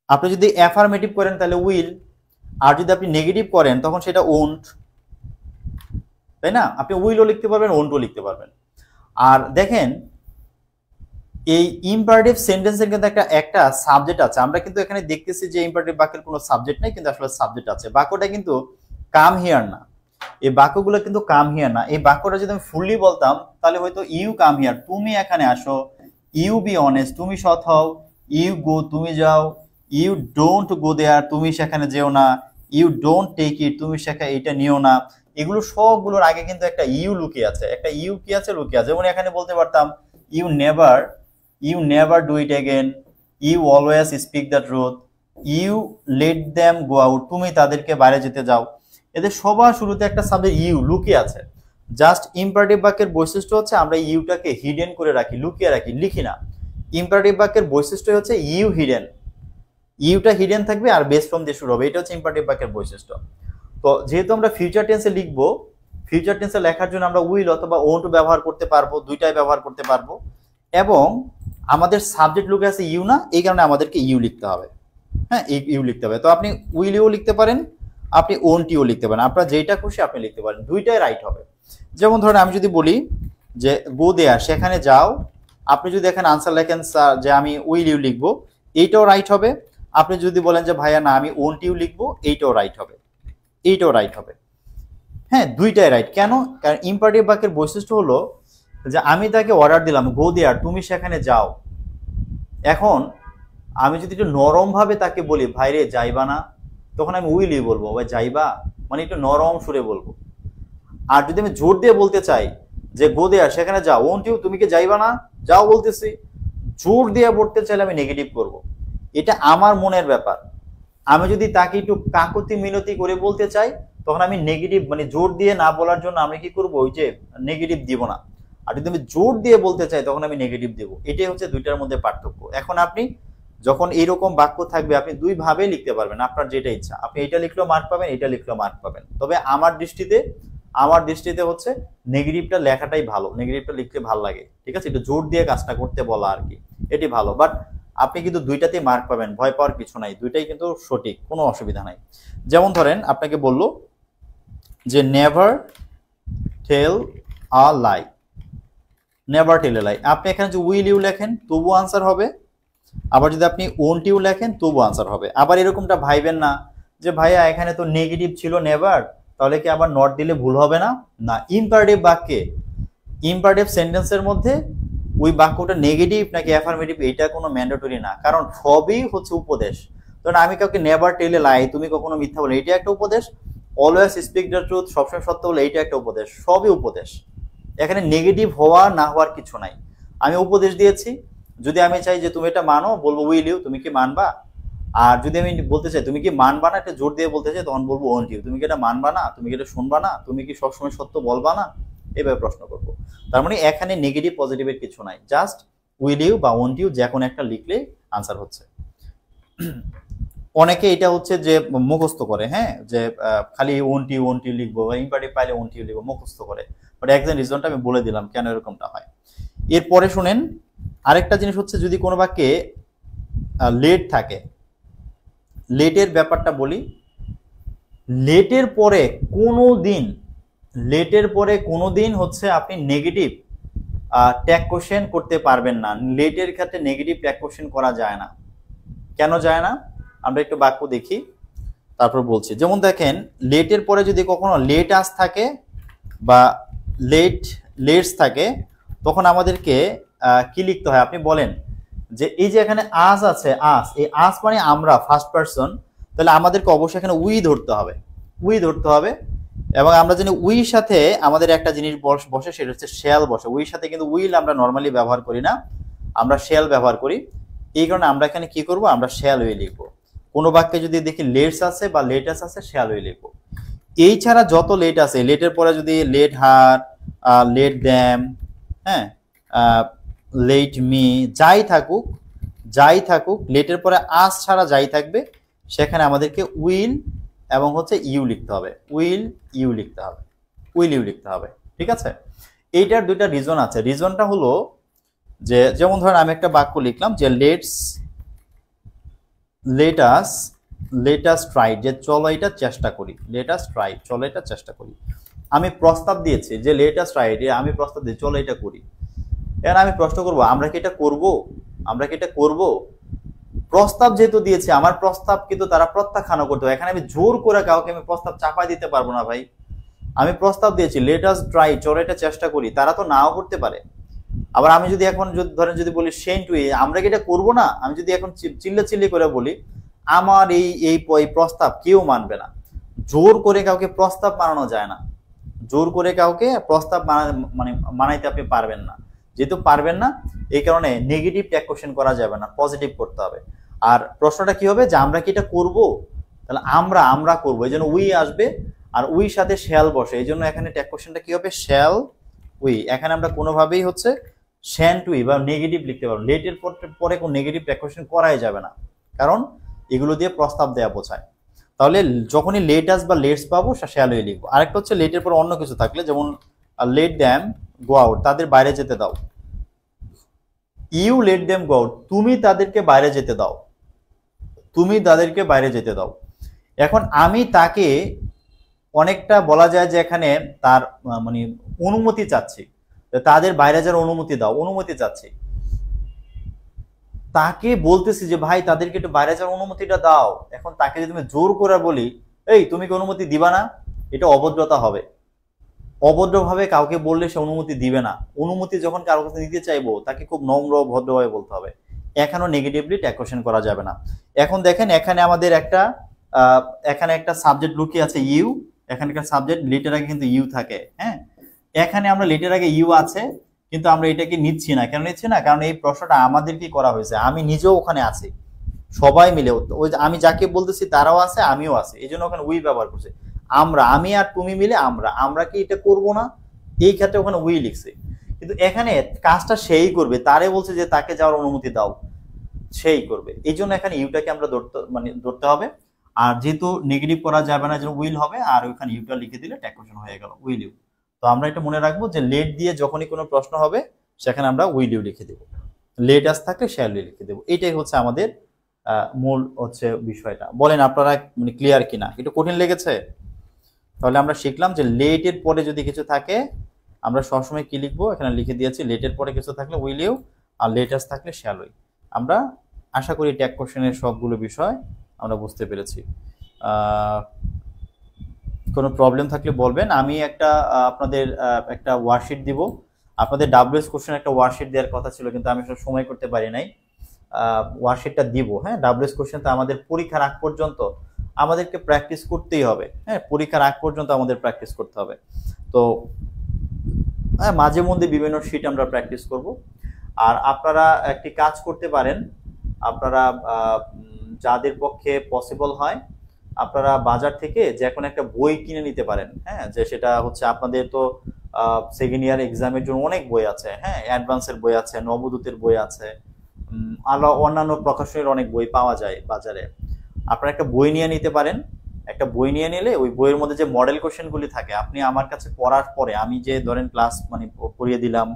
আপনি যদি অ্যাফার্মেটিভ করেন তাহলে উইল, আর যদি আপনি নেগেটিভ করেন তখন সেটা ওন্ট, তাই না? আপনি উইলও লিখতে পারবেন, ওন্টও লিখতে পারবেন। আর দেখেন এই ইম্পারেটিভ সেন্টেন্সের কিন্তু একটা সাবজেক্ট আছে, আমরা কিন্তু এখানে দেখতেছি যে ইম্পারেটিভ বাক্যের কোনো সাবজেক্ট নেই, কিন্তু আসলে সাবজেক্ট আছে। বাক্যটা কিন্তু কাম হিয়ার না, এই বাক্যগুলো কিন্তু কাম হিয়ার না। এই বাক্যটা যদি আমি ফুললি বলতাম তাহলে হয়তো ইউ কাম হিয়ার, তুমি এখানে আসো, ইউ বি অনেস্ট, তুমি সৎ হও, ইউ গো, তুমি যাও, ইউ ডোন্ট গো দেয়ার, তুমি সেখানে যেও না, ইউ ডোন্ট টেক ইট, তুমি সেখানে এটা নিও না। এগুলো সবগুলোর আগে কিন্তু একটা ইউ লুকিয়ে আছে, একটা ইউ কি আছে, লুকিয়ে আছে। যেমন এখানে বলতে পারতাম you never do it again, you always speak the truth, you let them go out, তুমি তাদেরকে বাইরে যেতে যাও। এদের সবার শুরুতে একটা সাবজেক্ট ইউ লুকিয়ে আছে। জাস্ট ইম্পারেটিভ বাক্যের বৈশিষ্ট্য হচ্ছে আমরা ইউটাকে হিডেন করে রাখি, লুকিয়ে রাখি, লিখি না। ইম্পারেটিভ বাক্যের বৈশিষ্ট্য হচ্ছে ইউ হিডেন, ইউটা হিডেন থাকবে আর বেস ফর্ম দিয়ে শুরু হবে, এটা হচ্ছে ইম্পারেটিভ বাক্যের বৈশিষ্ট্য। তো যেহেতু আমরা ফিউচার টেন্সে লিখবো, ফিউচার টেন্সে লেখার জন্য আমরা উইল অথবা ওন্ট ব্যবহার করতে পারবো, দুইটাই ব্যবহার করতে পারবো। এবং আমাদের সাবজেক্ট লুকে আছে ইউ না, এই কারণে আমাদেরকে ইউ লিখতে হবে। হ্যাঁ, ইউ লিখতে হবে। তো আপনি উইল ইউ লিখতে পারেন, আপনি ওন্ট ইউ লিখতে পারেন, আপনার যেটা খুশি আপনি লিখতে পারেন, দুইটাই রাইট হবে। যেমন ধরেন আমি যদি বলি যে গো দেয়ার, সেখানে যাও, আপনি যদি এখানে আনসার লেখেন যে আমি উইল ইউ লিখবো, এইটাও রাইট হবে। আপনি যদি বলেন যে ভাইয়া না আমি ওন্ট ইউ লিখবো, এইটাও রাইট হবে, এইটাও রাইট হবে। হ্যাঁ, দুইটাই রাইট। কেন? কারণ ইম্পারেটিভ বাক্যের বৈশিষ্ট্য হলো যে আমি তাকে অর্ডার দিলাম গো দেয়ার, তুমি সেখানে যাও। এখন আমি যদি একটু নরম ভাবে তাকে বলি ভাই রে যাইবা না, তখন আমি উইল ইউ বলবো, ভাই যাইবা, মানে একটু নরম সুরে বলবো। আর যদি আমি জোর দিয়ে বলতে চাই যে গো দেয়ার, সেখানে যাও, ওন্ট ইউ, তুমি কি যাইবা না, যাও বলতেছি, জোর দিয়ে বলতে চাইলে আমি নেগেটিভ করব। এটা আমার মনের ব্যাপার। আমি যদি তাকে একটু কাকুতি মিনতি করে বলতে চাই, তখন আমি নেগেটিভ, মানে জোর দিয়ে না বলার জন্য আমি কি করবো, ওই যে নেগেটিভ দিব না। আর যদি আমি জোর দিয়ে বলতে চাই, তখন আমি নেগেটিভ দেব। এটাই হচ্ছে দুইটার মধ্যে পার্থক্য। এখন আপনি যখন এইরকম বাক্য থাকবে, আপনি দুই ভাবে লিখতে পারবেন, আপনার যেটা ইচ্ছা। আপনি এটা লিখলেও মার্ক পাবেন, এটা লিখলেও মার্ক পাবেন। তবে আমার দৃষ্টিতে হচ্ছে নেগেটিভটা লেখাটাই ভালো, নেগেটিভটা লিখতে ভালো লাগে, ঠিক আছে, একটু জোর দিয়ে কাজটা করতে বলা আর কি, এটি ভালো। বাট আপনি কিন্তু দুইটাতেই মার্ক পাবেন, ভয় পাওয়ার কিছু নাই, দুইটাই কিন্তু সঠিক, কোনো অসুবিধা নাই। যেমন ধরেন আপনাকে বললো যে নেভার টেল আ লাই, নেভার টেল এ লাই, আপনি এখানে যে উইল ইউ লেখেন তবু আনসার হবে, আবার যদি আপনি ওন্ট ইউ লেখেন তবু আনসার হবে। আবার এরকমটা ভাইবেন না যে ভাইয়া এখানে তো নেগেটিভ ছিল নেভার, তাহলে কি আবার নট দিলে ভুল হবে না? না, ইম্পারেটিভ বাক্যে, ইম্পারেটিভ সেন্টেন্সের মধ্যে ওই বাক্যটা নেগেটিভ নাকি অ্যাফার্মেটিভ এটা কোনো ম্যান্ডেটরি না, কারণ সবই হচ্ছে উপদেশ। ধরুন আমি কাউকে নেভার টেল এ লাই, তুমি কখনো মিথ্যা বলে, এটা একটা উপদেশ। অলওয়েজ স্পিক দ্য ট্রুথ, সবসময় সত্য বলে, এইটা একটা উপদেশ। সবই উপদেশ, এখানে নেগেটিভ হওয়া না হওয়ার কিছু নাই। আমি উপদেশ দিয়েছি, যদি আমি চাই যে তুমি এটা মানো, বলবো উইল ইউ, তুমি কি মানবা। আর যদি আমি বলতে চাই তুমি কি মানবা না, এটা জোর দিয়ে বলতে চাই, তখন বলবো ওন্ট ইউ, তুমি কি এটা মানবা না, তুমি কি এটা শুনবা না, তুমি কি সবসময় সত্য বলবা না, এভাবে প্রশ্ন করবো। তার মানে এখানে নেগেটিভ পজিটিভের কিছু নাই, জাস্ট উইল ইউ বা ওন্ট ইউ যে কোনো একটা লিখলে আনসার হচ্ছে। অনেকে এটা হচ্ছে যে মুখস্থ করে, হ্যাঁ, যে খালি ওন্ট ইউ লিখবো, বা ইম্পারেটিভ পাইলে ওন্ট ইউ লিখবো, মুখস্থ করে। বাট একজন রিজনটা আমি বলে দিলাম কেন এরকমটা হয়। এরপরে শুনেন, আরেকটা জিনিস হচ্ছে যদি কোনো বাক্যে লেট থাকে, লেটের ব্যাপারটা বলি। লেটের পরে কোনো দিন হচ্ছে আপনি নেগেটিভ ট্যাগ কোশ্চেন করতে পারবেন না। লেটের ক্ষেত্রে নেগেটিভ ট্যাগ কোশ্চেন করা যায় না। কেন যায় না? আমরা একটু বাক্য দেখি, তারপর বলছি। যেমন দেখেন, লেটের পরে যদি কখনো লেট আস থাকে বা লেটস থাকে, তখন আমাদেরকে কি লিখতে হয় আপনি বলেন। যে এই যে এখানে আস আছে, এই আস মানে আমরা, ফার্স্ট পারসন, তাহলে আমাদেরকে অবশ্যই এখানে উই ধরতে হবে। এবং আমরা জানি উই সাথে আমাদের একটা জিনিস বসে, সেটা হচ্ছে শ্যাল বসে। উই সাথে কিন্তু উইল আমরা নর্মালি ব্যবহার করি না, আমরা শ্যাল ব্যবহার করি। এই কারণে আমরা এখানে কি করব, আমরা শ্যাল উই লিখবো। কোনো বাক্যে যদি দেখি লেটস আছে বা লেটাস আছে, শ্যাল উই লিখবো। এই ছাড়া যত লেট আছে, লেটের পরে যদি লেট হার, লেট দ্যাম, হ্যাঁ, লেট মি, যাই থাকুক, লেটের পরে আস ছাড়া যাই থাকবে, সেখানে আমাদেরকে উইল এবং হচ্ছে ইউ লিখতে হবে, উইল ইউ লিখতে হবে, ঠিক আছে। এইটার দুইটা রিজন আছে। রিজনটা হলো যে, যেমন ধরেন আমি একটা বাক্য লিখলাম যে লেট আস ট্রাই, যে চলো এটা চেষ্টা করি, চলো এটা চেষ্টা করি। আমি প্রস্তাব দিয়েছি যে লেট আস ট্রাই, আমি প্রস্তাব দিই চলো এটা করি। এবার আমি প্রশ্ন করবো আমরা কি এটা করব? প্রস্তাব যেহেতু দিয়েছে, আমার প্রস্তাব কিন্তু তারা প্রত্যাখ্যান করতে হবে। এখানে আমি জোর করে কাউকে আমি প্রস্তাব চাপাই দিতে পারবো না ভাই। আমি প্রস্তাব দিয়েছি লেট আস ট্রাই, চলো এটা চেষ্টা করি, তারা তো নাও করতে পারে। আবার আমি যদি এখন ধরেন যদি বলি সেন্ট উই, আমরা কি এটা করবো না, আমি যদি এখন চিল্লি করে বলি আমার এই প্রস্তাব, কেউ মানবে না। জোর করে কাউকে প্রস্তাব মানানো যায় না, জোর করে কাউকে প্রস্তাব মানাইতে আপনি পারবেন না। যেহেতু পারবেন না, এই কারণে নেগেটিভ ট্যাগ কোশ্চেন করা যাবে না, পজিটিভ করতে হবে। আর প্রশ্নটা কি হবে যে আমরা কি এটা করব, তাহলে আমরা করবো, এই জন্য উই আসবে, আর উই সাথে শ্যাল বসে, এই জন্য এখানে ট্যাগ কোশ্চেনটা কি হবে, শ্যাল উই। এখানে আমরা কোনোভাবেই হচ্ছে শ্যান্ট উই বা নেগেটিভ লিখতে পারবো। লেটের পরে কোনো নেগেটিভ ট্যাগ কোশ্চেন করাই যাবে না, কারণ এগুলো দিয়ে প্রস্তাব দেয়া বোঝায়। তাহলে যখনই লেট আস বা লেটস পাবো শ্যাল উইল লিখবো। আরেকটা হচ্ছে লেটের পর অন্য কিছু থাকলে, যেমন লেট দ্যাম গো আউট, তাদের বাইরে যেতে দাও। You let them go out, তুমি তাদেরকে বাইরে যেতে দাও, তুমি তাদেরকে বাইরে যেতে দাও। এখন আমি তাকে অনেকটা বলা যায় যে এখানে তার মানে অনুমতি চাচ্ছি, তাদের বাইরে যাওয়ার অনুমতি দাও, অনুমতি চাচ্ছি। তাকে বলতেছি যে ভাই তাদেরকে একটু বাইরে যাওয়ার অনুমতিটা দাও। এখন তাকে যদি আমি জোর করে বলি এই তুমি কি অনুমতি দিবা না, এটা অভদ্রতা হবে। অভদ্রভাবে কাউকে বললে সে অনুমতি দিবে না। অনুমতি যখন কারো কাছে নিতে চাইবো তাকে খুব নম্র ভদ্রভাবে বলতে হবে। এখানেও নেগেটিভলি ট্যাগ কোশ্চেন করা যাবে না। এখন দেখেন এখানে আমাদের একটা এখানে একটা সাবজেক্ট লুকিয়ে আছে ইউ, এখানে একটা সাবজেক্ট লেটের আগে কিন্তু ইউ থাকে। হ্যাঁ, এখানে আমরা লেটের আগে ইউ আছে কিন্তু আমরা এটাকে নিচ্ছি না। কেন নিচ্ছি না? কারণ এই প্রশ্নটা আমাদেরকে করা হয়েছে, আমি নিজেও ওখানে আছি, সবাই মিলে ওই আমি যাকে বলতেছি তারাও আছে, আমিও আছি, এই জন্য ওখানে উই ব্যবহার করছে। আমরা, আমি আর তুমি মিলে আমরা, আমরা কি এটা করব না? এই ক্ষেত্রে ওখানে উই লিখছে। কিন্তু এখানে কাজটা সেই করবে, তারে বলছে যে তাকে যাওয়ার অনুমতি দাও, সেই করবে। এই জন্য এখানে ইউটাকে আমরা ধরতে হবে। আর যেহেতু নেগেটিভ করা যাবে না, যেন উইল হবে, আর ওইখানে ইউটা লিখে দিলে ট্যাগ কোশ্চেন হয়ে গেল, উইল ইউ। তো আমরা এটা মনে রাখবো যে লেট দিয়ে যখনই কোনো প্রশ্ন হবে সেখানে আমরা উইল ইউ লিখে দেবো, লেট আস থাকলে শ্যাল ইউ লিখে দেবো। এটাই হচ্ছে আমাদের মূল হচ্ছে বিষয়টা। বলেন আপনারা মানে ক্লিয়ার কিনা? একটু কঠিন লেগেছে? তাহলে আমরা শিখলাম যে লেটের পরে যদি কিছু থাকে আমরা সবসময় কি লিখবো, এখানে লিখে দিয়েছি লেটের পরে কিছু থাকলে উইল ইউ, আর লেটাস থাকলে শ্যাল উই। আমরা আশা করি ট্যাগ কোশ্চেনের সবগুলো বিষয় আমরা বুঝতে পেরেছি। কোনো প্রবলেম থাকলে বলবেন। আমি একটা আপনাদের একটা ওয়ার্কশিট দিব। আপনাদের ডাব্লিউএস কোশ্চেন একটা ওয়ার্কশিট দেওয়ার কথা ছিল কিন্তু আমি আসলে সময় করতে পারি নাই। ওয়ার্কশিটটা দিব। হ্যাঁ, ডাব্লিউএস কোশ্চেন তো আমাদের পরীক্ষার আগ পর্যন্ত আমাদেরকে প্র্যাকটিস করতেই হবে। হ্যাঁ, পরীক্ষার আগ পর্যন্ত আমাদের প্র্যাকটিস করতে হবে। তো হ্যাঁ, মাঝে মধ্যে বিভিন্ন শিট আমরা প্র্যাকটিস করব। আর আপনারা একটি কাজ করতে পারেন, আপনারা যাদের পক্ষে পসিবল হয় আপনারা বাজার থেকে যে কোনো একটা বই কিনে নিতে পারেন। হ্যাঁ, যে সেটা হচ্ছে আপনাদের তো সেকেন্ড ইয়ার এক্সামের জন্য অনেক বই আছে। হ্যাঁ, অ্যাডভান্সের বই আছে, নবদূতের বই আছে, আরো অন্যান্য প্রকাশনের অনেক বই পাওয়া যায় বাজারে। আপনারা একটা বই নিয়ে নিতে পারেন। একটা বই নিয়ে নিলে ওই বইয়ের মধ্যে যে মডেল কোশ্চেনগুলি থাকে আপনি আমার কাছে পড়ার পরে, আমি যে ধরেন ক্লাস মানে পড়িয়ে দিলাম,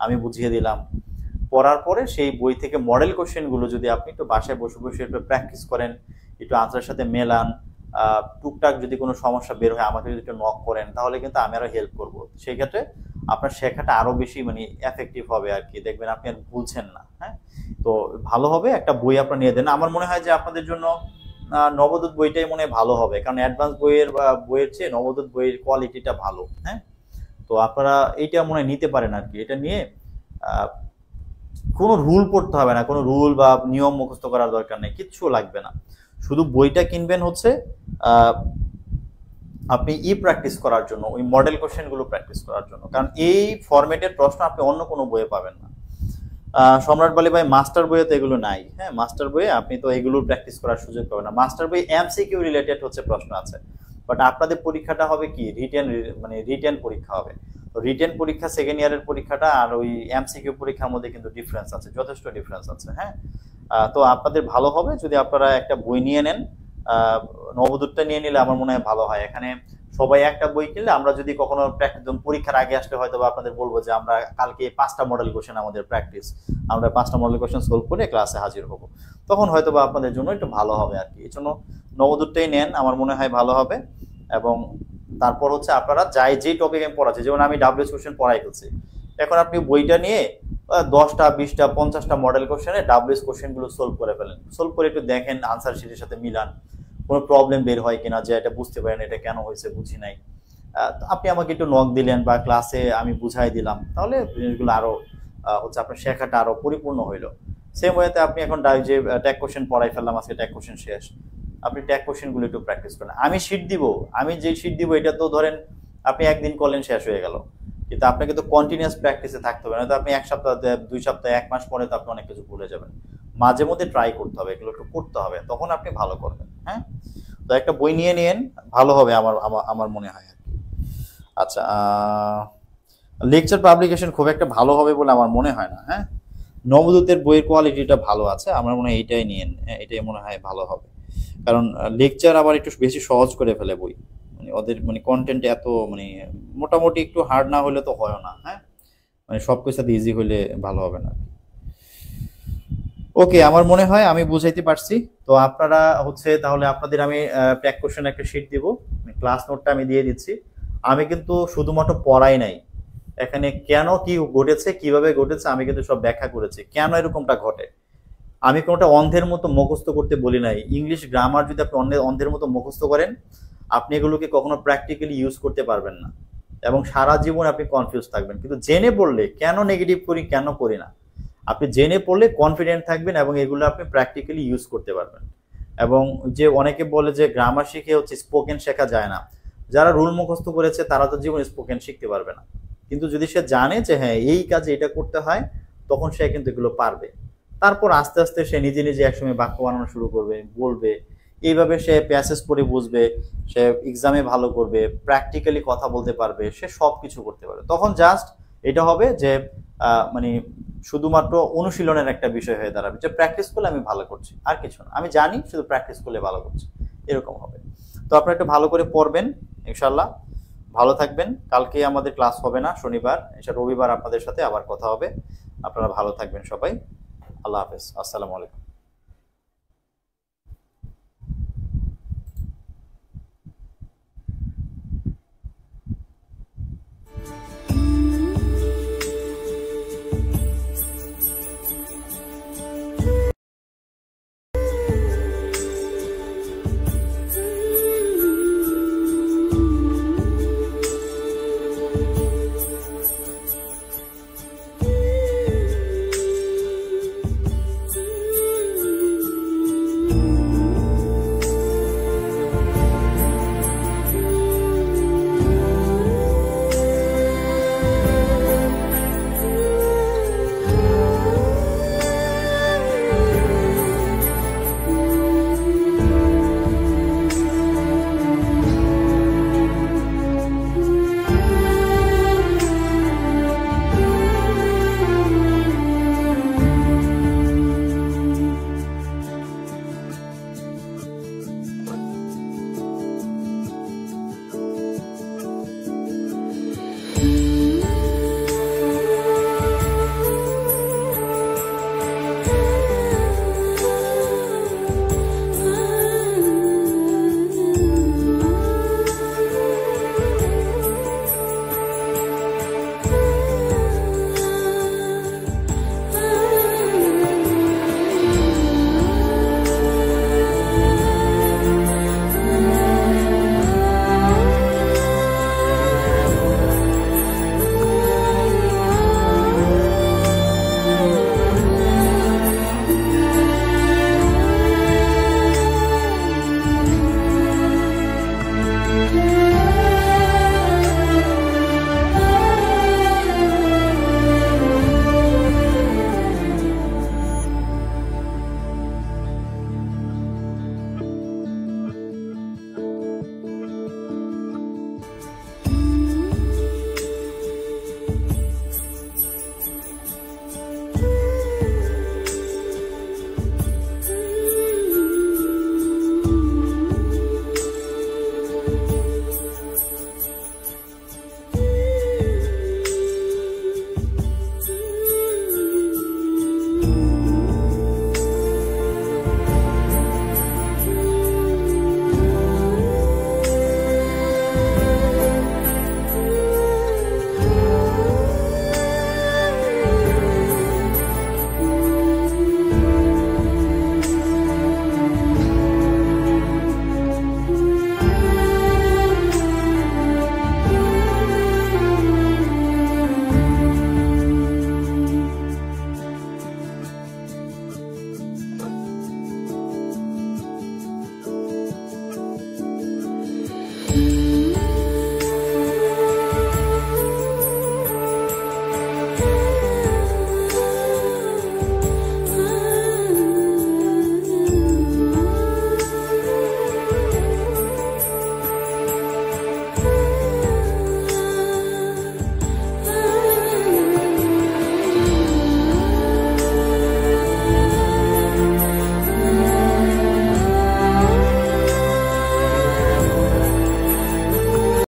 আমি বুঝিয়ে দিলাম, পড়ার পরে সেই বই থেকে মডেল কোশ্চেনগুলো যদি আপনি একটু বাসায় বসে বসে একটু প্র্যাকটিস করেন, একটু আনসারের সাথে মেলান, টুকটাক যদি কোনো সমস্যা বের হয় আমাকে যদি একটু নক করেন, তাহলে কিন্তু আমি আরো হেল্প করবো। সেই ক্ষেত্রে আপনার শেখাটা আরো বেশি মানে এফেক্টিভ হবে আর কি, দেখবেন আপনি আর ভুলছেন না। হ্যাঁ, তো ভালো হবে একটা বই আপনারা নিয়ে দেন। আমার মনে হয় যে আপনাদের জন্য নবদূত বইটাই মনে হয় ভালো হবে, কারণ অ্যাডভান্স বইয়ের চেয়ে নবদূত বইয়ের কোয়ালিটিটা ভালো। হ্যাঁ, তো আপনারা এইটা মনে হয় নিতে পারেন আর কি। এটা নিয়ে কোনো রুল পড়তে হবে না, কোনো রুল বা নিয়ম মুখস্থ করার দরকার নেই, কিচ্ছু লাগবে না। শুধু বইটা কিনবেন হচ্ছে আপনি প্র্যাকটিস করার জন্য, ওই মডেল কোশ্চেনগুলো প্র্যাকটিস করার জন্য, কারণ এই ফরম্যাটের প্রশ্ন আপনি অন্য কোনো বইয়ে পাবেন না। সম্রাট বালি ভাই মাস্টার বইয়ে তো এগুলো নাই। হ্যাঁ, মাস্টার বইয়ে আপনি তো এগুলো প্র্যাকটিস করার সুযোগ পাবেন না। মাস্টার বই এমসিকিউ রিলেটেড হচ্ছে প্রশ্ন আছে, বাট আপনাদের পরীক্ষাটা হবে কি রিটেন, মানে রিটেন পরীক্ষা হবে। তো রিটেন পরীক্ষা সেকেন্ড ইয়ারের পরীক্ষাটা আর ওই এমসিকিউ পরীক্ষার মধ্যে কিন্তু ডিফারেন্স আছে, যথেষ্ট ডিফারেন্স আছে। হ্যাঁ, তো আপনাদের ভালো হবে যদি আপনারা একটা বই নিয়ে নেন। নবদূতটা নিয়ে নিলে আমার মনে হয় ভালো হয়। এখানে সবাই একটা বই কিনলে আমরা যদি কখনো পরীক্ষার আগে আসলে হয়তো আপনাদের বলবো যে আমরা কালকে 5টা মডেল কোশ্চেন আমাদের প্র্যাকটিস, আমরা 5টা মডেল কোশ্চেন সলভ করে ক্লাসে হাজির হবো, তখন হয়তো বা আপনাদের জন্য একটু ভালো হবে আর কি। এই জন্য নবদূতটাই নেন, আমার মনে হয় ভালো হবে। এবং তারপর হচ্ছে আপনারা যে টপিক আমি পড়াচ্ছি, যেমন আমি ডাব্লিউএস কোশ্চেন পড়াই ফেলছি, এখন আপনি বইটা নিয়ে 10টা 20টা 50টা মডেল কোশ্চেনে ডাব্লিউএস কোশ্চেনগুলো সলভ করে ফেলেন। সলভ করে একটু দেখেন আনসার শিটের সাথে মিলান, কোনো প্রবলেম বের হয় কিনা, যে এটা বুঝতে পারেন এটা কেন হয়েছে বুঝি নাই, আপনি আমাকে একটু নক দিলেন বা ক্লাসে আমি বুঝাই দিলাম, তাহলে জিনিসগুলো আরো হচ্ছে আপনার শেখাটা আরো পরিপূর্ণ হইলো। সেম ওয়েতে আপনি এখন যে ট্যাগ কোশ্চেন পড়াই ফেললাম, আজকে ট্যাগ কোশ্চেন শেষ, আপনি ট্যাগ কোশ্চেনগুলো একটু প্র্যাকটিস করেন। আমি শিট দিব, আমি যে শিট দিব এটা তো ধরেন আপনি একদিন করলেন শেষ হয়ে গেল, কিন্তু আপনাকে তো কন্টিনিউয়াস প্র্যাকটিসে থাকতে হবে, না তো আপনি 1 সপ্তাহ 2 সপ্তাহ 1 মাস পরে তো আপনি অনেক কিছু ভুলে যাবেন। মাঝে মধ্যে ট্রাই করতে হবে, এগুলো একটু করতে হবে, তখন আপনি ভালো করবেন। হ্যাঁ, তো একটা বই নিয়ে নিন, ভালো হবে আমার আমার মনে হয় আর কি। আচ্ছা, লেকচার পাবলিকেশন খুব একটা ভালো হবে বলে আমার মনে হয় না। হ্যাঁ, নবদূতের বইয়ের কোয়ালিটিটা ভালো আছে, আমার মনে হয় এইটাই নিয়েন, এটাই মনে হয় ভালো হবে। কারণ লেকচার আবার একটু বেশি সহজ করে ফেলে বই, মানে ওদের মানে কন্টেন্ট এত মানে মোটামুটি একটু হার্ড না হলে তো হয় না, হ্যাঁ, মানে সব কিছু ইজি হলে ভালো হবে না। ওকে, আমার মনে হয় আমি বুঝাইতে পারছি। তো আপনারা হচ্ছে তাহলে আপনাদের আমি প্র্যাক কোশ্চেন একটা শিট দিব, ক্লাস নোটটা আমি দিয়ে দিচ্ছি। আমি কিন্তু শুধুমাত্র পড়াই নাই, এখানে কেন কি ঘটেছে কিভাবে ঘটেছে আমি কিন্তু সব ব্যাখ্যা করেছি কেন এরকমটা ঘটে। আমি কোনোটা অন্ধের মতো মুখস্থ করতে বলি নাই। ইংলিশ গ্রামার যদি আপনি অন্ধের মতো মুখস্থ করেন, আপনি এগুলোকে কখনো প্র্যাকটিক্যালি ইউজ করতে পারবেন না, এবং সারা জীবন আপনি কনফিউজ থাকবেন। কিন্তু জেনে পড়লে কেন নেগেটিভ করি কেন করি না, আপনি জেনে পড়লে কনফিডেন্ট থাকবেন এবং এগুলো আপনি প্র্যাকটিক্যালি ইউজ করতে পারবেন। এবং যে অনেকে বলে যে গ্রামার শিখে হচ্ছে স্পোকেন শেখা যায় না, যারা রুল মুখস্থ করেছে তারা তো জীবনে স্পোকেন শিখতে পারবে না। কিন্তু যদি সে জানে যে হ্যাঁ এই কাজে এটা করতে হয়, তখন সে কিন্তু এগুলো পারবে। তারপর আস্তে আস্তে সে নিজে নিজে একসময় বাক্য বানানো শুরু করবে, বলবে, এইভাবে সে প্যাসেজ পড়ে বুঝবে, সে এক্সামে ভালো করবে, প্র্যাকটিক্যালি কথা বলতে পারবে, সে সব কিছু করতে পারবে। তখন জাস্ট এটা হবে যে মানে শুধুমাত্র অনুশীলনের একটা বিষয় হয়ে দাঁড়াবে, যে প্র্যাকটিস করলে আমি ভালো করছি, আর কিছু না, আমি জানি শুধু প্র্যাকটিস করলে ভালো করছি, এরকম হবে। তো আপনারা একটু ভালো করে পড়বেন ইনশাল্লাহ। ভালো থাকবেন। কালকে আমাদের ক্লাস হবে না, শনিবার, এটা রবিবার আপনাদের সাথে আবার কথা হবে। আপনারা ভালো থাকবেন সবাই। আল্লাহ হাফেজ, আসসালামু আলাইকুম।